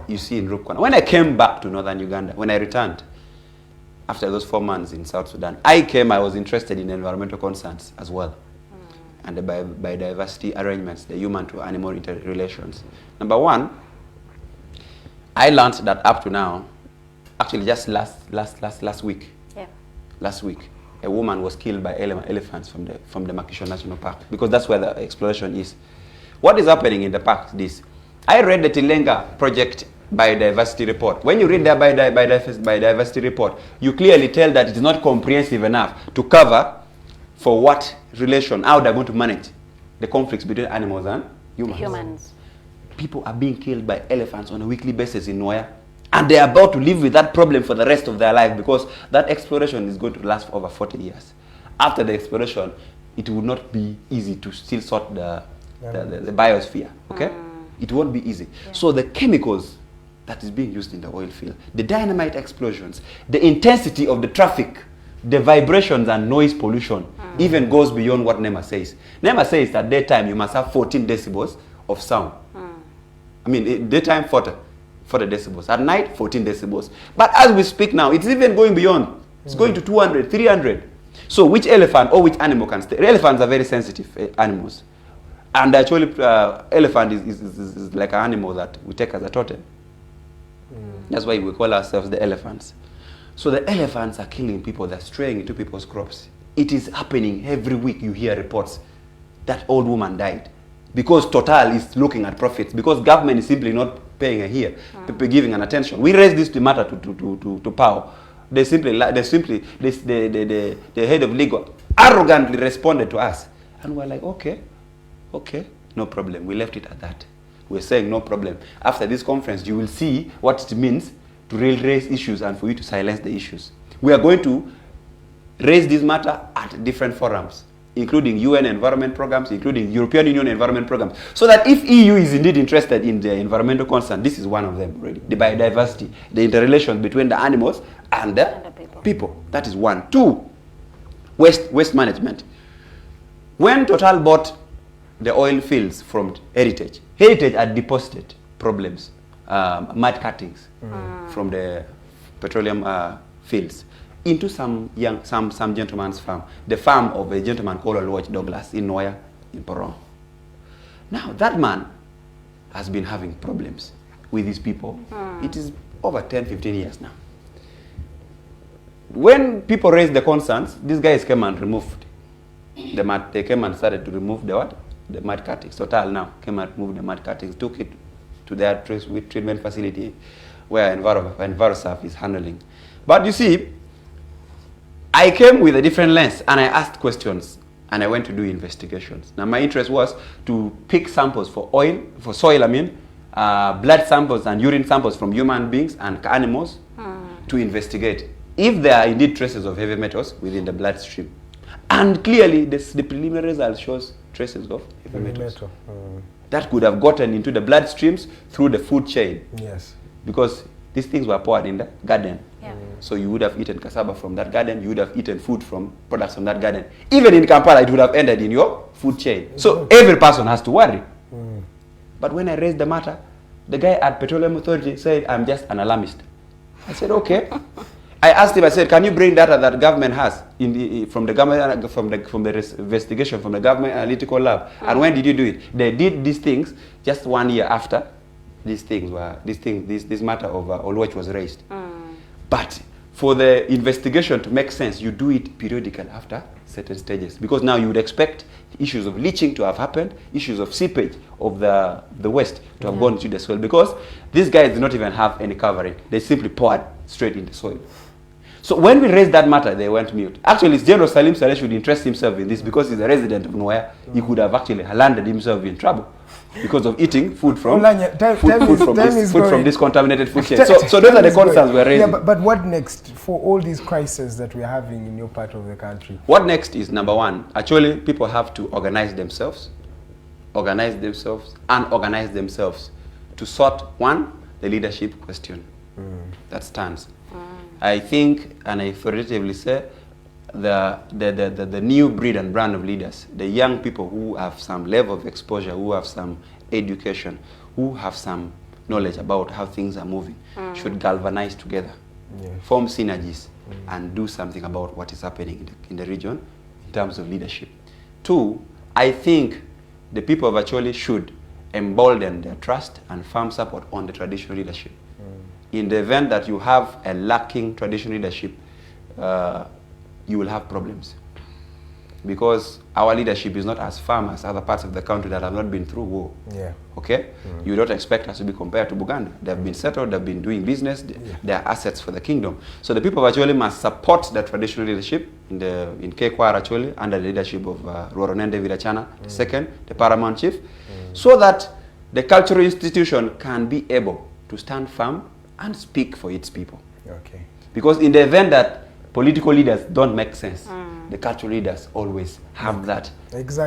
you see in Rupkwana. When I came back to Northern Uganda, when I returned, after those 4 months in South Sudan, I was interested in environmental concerns as well. And the biodiversity arrangements, the human to animal interrelations. Number one, I learned that up to now, actually just last week, a woman was killed by elephants from the Makisho National Park, because that's where the exploration is. What is happening in the park is this. I read the Tilenga project biodiversity report. When you read the biodiversity report, you clearly tell that it is not comprehensive enough to cover for what relation, how they're going to manage the conflicts between animals and humans. People are being killed by elephants on a weekly basis in Noya, and they're about to live with that problem for the rest of their life, because that exploration is going to last for over 40 years. After the exploration, it will not be easy to still sort the biosphere, okay? It won't be easy. Yeah. So the chemicals that is being used in the oil field, the dynamite explosions, the intensity of the traffic, the vibrations and noise pollution even goes beyond what NEMA says. NEMA says that daytime you must have 14 decibels of sound. I mean, daytime 40 decibels. At night, 14 decibels. But as we speak now, it's even going beyond. It's going to 200, 300. So which elephant or which animal can stay? Elephants are very sensitive animals. And actually, elephant is like an animal that we take as a totem. That's why we call ourselves the elephants. So the elephants are killing people. They're straying into people's crops. It is happening every week. You hear reports that old woman died because Total is looking at profits, because government is simply not paying a ear, giving an attention. We raised this matter to PAO. The head of legal arrogantly responded to us, and we're like, okay, no problem. We left it at that. We're saying no problem. After this conference, you will see what it means to raise issues and for you to silence the issues. We are going to raise this matter at different forums, including UN environment programs, including European Union environment programs, so that if EU is indeed interested in the environmental concern, this is one of them already, the biodiversity, the interrelations between the animals and the people. That is one. Two, waste management. When Total bought the oil fields from Heritage had deposited problems, mud cuttings from the petroleum fields into some gentleman's farm, the farm of a gentleman called Olanya Douglas in Noya, in Porong. Now that man has been having problems with these people. It is over 10, 15 years now. When people raised the concerns, these guys came and removed the mud. They came and started to remove the what? The mud cuttings. Total now came and removed the mud cuttings, took it to their treatment facility where EnviroSurf is handling. But you see, I came with a different lens and I asked questions and I went to do investigations. Now my interest was to pick samples for soil, blood samples and urine samples from human beings and animals to investigate if there are indeed traces of heavy metals within the bloodstream. And clearly the preliminary result shows traces of heavy metals that could have gotten into the bloodstreams through the food chain. Yes. Because these things were poured in the garden. Yeah. So you would have eaten cassava from that garden, you would have eaten food from products from that garden. Even in Kampala, it would have ended in your food chain. So every person has to worry. But when I raised the matter, the guy at Petroleum Authority said, I'm just an alarmist. I said, okay. I asked him, I said, can you bring data that government has from the government, from the investigation, from the government analytical lab? And when did you do it? They did these things just 1 year after this matter of Olwech was raised. But for the investigation to make sense, you do it periodically after certain stages, because now you would expect issues of leaching to have happened, issues of seepage of the waste to have gone into the soil, because these guys did not even have any covering. They simply poured straight in the soil. So when we raised that matter, they went mute. Actually, General Salim Saleh should interest himself in this, because he's a resident of Noya. He could have actually landed himself in trouble because of eating food from this contaminated food chain. So those are the concerns we're raising. Yeah, but what next for all these crises that we're having in your part of the country? What next is, number one, actually people have to organize themselves to sort, one, the leadership question that stands. I think, and I authoritatively say, the new breed and brand of leaders, the young people who have some level of exposure, who have some education, who have some knowledge about how things are moving, should galvanize together, form synergies, and do something about what is happening in the region in terms of leadership. 2, I think the people of Acholi should embolden their trust and firm support on the traditional leadership. In the event that you have a lacking traditional leadership, you will have problems. Because our leadership is not as firm as other parts of the country that have not been through war. Yeah. Okay? You don't expect us to be compared to Buganda. They have been settled, they've been doing business, they are assets for the kingdom. So the people of Acholi must support the traditional leadership in Kekwara Acholi under the leadership of Ruoronende Virachana, second, the paramount chief, so that the cultural institution can be able to stand firm and speak for its people. Okay. Because in the event that political leaders don't make sense, the cultural leaders always have that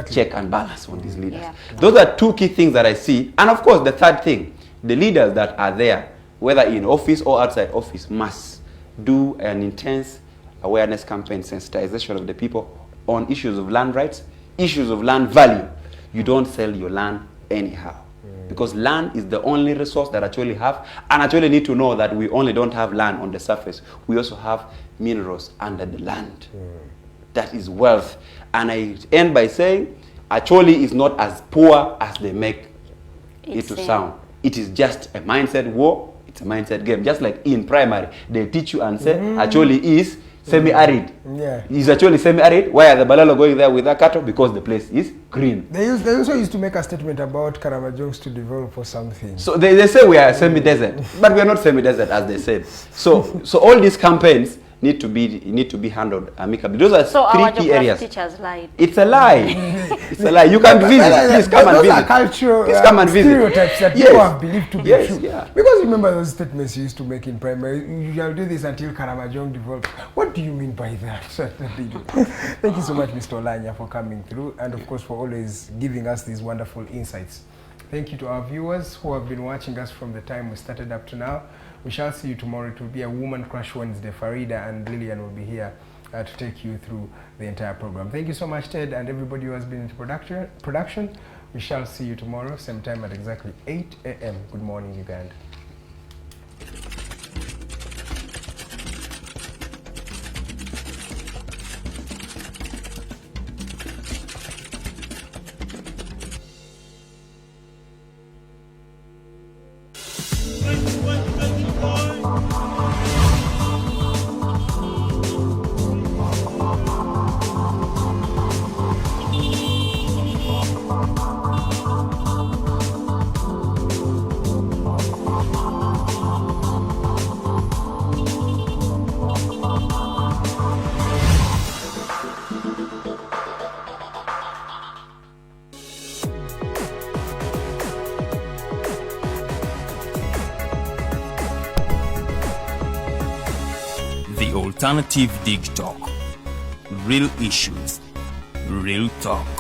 check and balance on these leaders. Those are 2 key things that I see. And of course, the third thing, the leaders that are there, whether in office or outside office, must do an intense awareness campaign, sensitization of the people on issues of land rights, issues of land value. You don't sell your land anyhow. Because land is the only resource that actually have, and actually need to know that we only don't have land on the surface. We also have minerals under the land. That is wealth. And I end by saying, Acholi is not as poor as they make it to sound. It is just a mindset war. It's a mindset game. Just like in primary, they teach you and say, Acholi is semi-arid. Is Acholi semi-arid? Why are the Balaalo going there with their cattle? Because the place is green. They also used to make a statement about Karamajongs to develop for something. So they say we are semi-desert, but we are not semi-desert as they said. So all these campaigns need to be handled amicably. Those are so 3 key areas. Teachers lied. It's a lie. It's a lie. You can visit. Please come and visit. Those are cultural Please come and visit. stereotypes that people have believed to be true. Yeah. Because remember those statements you used to make in primary, you shall do this until Karamajong develops. What do you mean by that? Thank you so much, Mr. Olanya, for coming through, and of course for always giving us these wonderful insights. Thank you to our viewers who have been watching us from the time we started up to now. We shall see you tomorrow. It will be a Woman Crush Wednesday. Farida and Lillian will be here to take you through the entire program. Thank you so much, Ted, and everybody who has been into production. We shall see you tomorrow, same time at exactly 8 a.m. Good morning, Uganda. The alternative Digitalk. Real issues, real talk.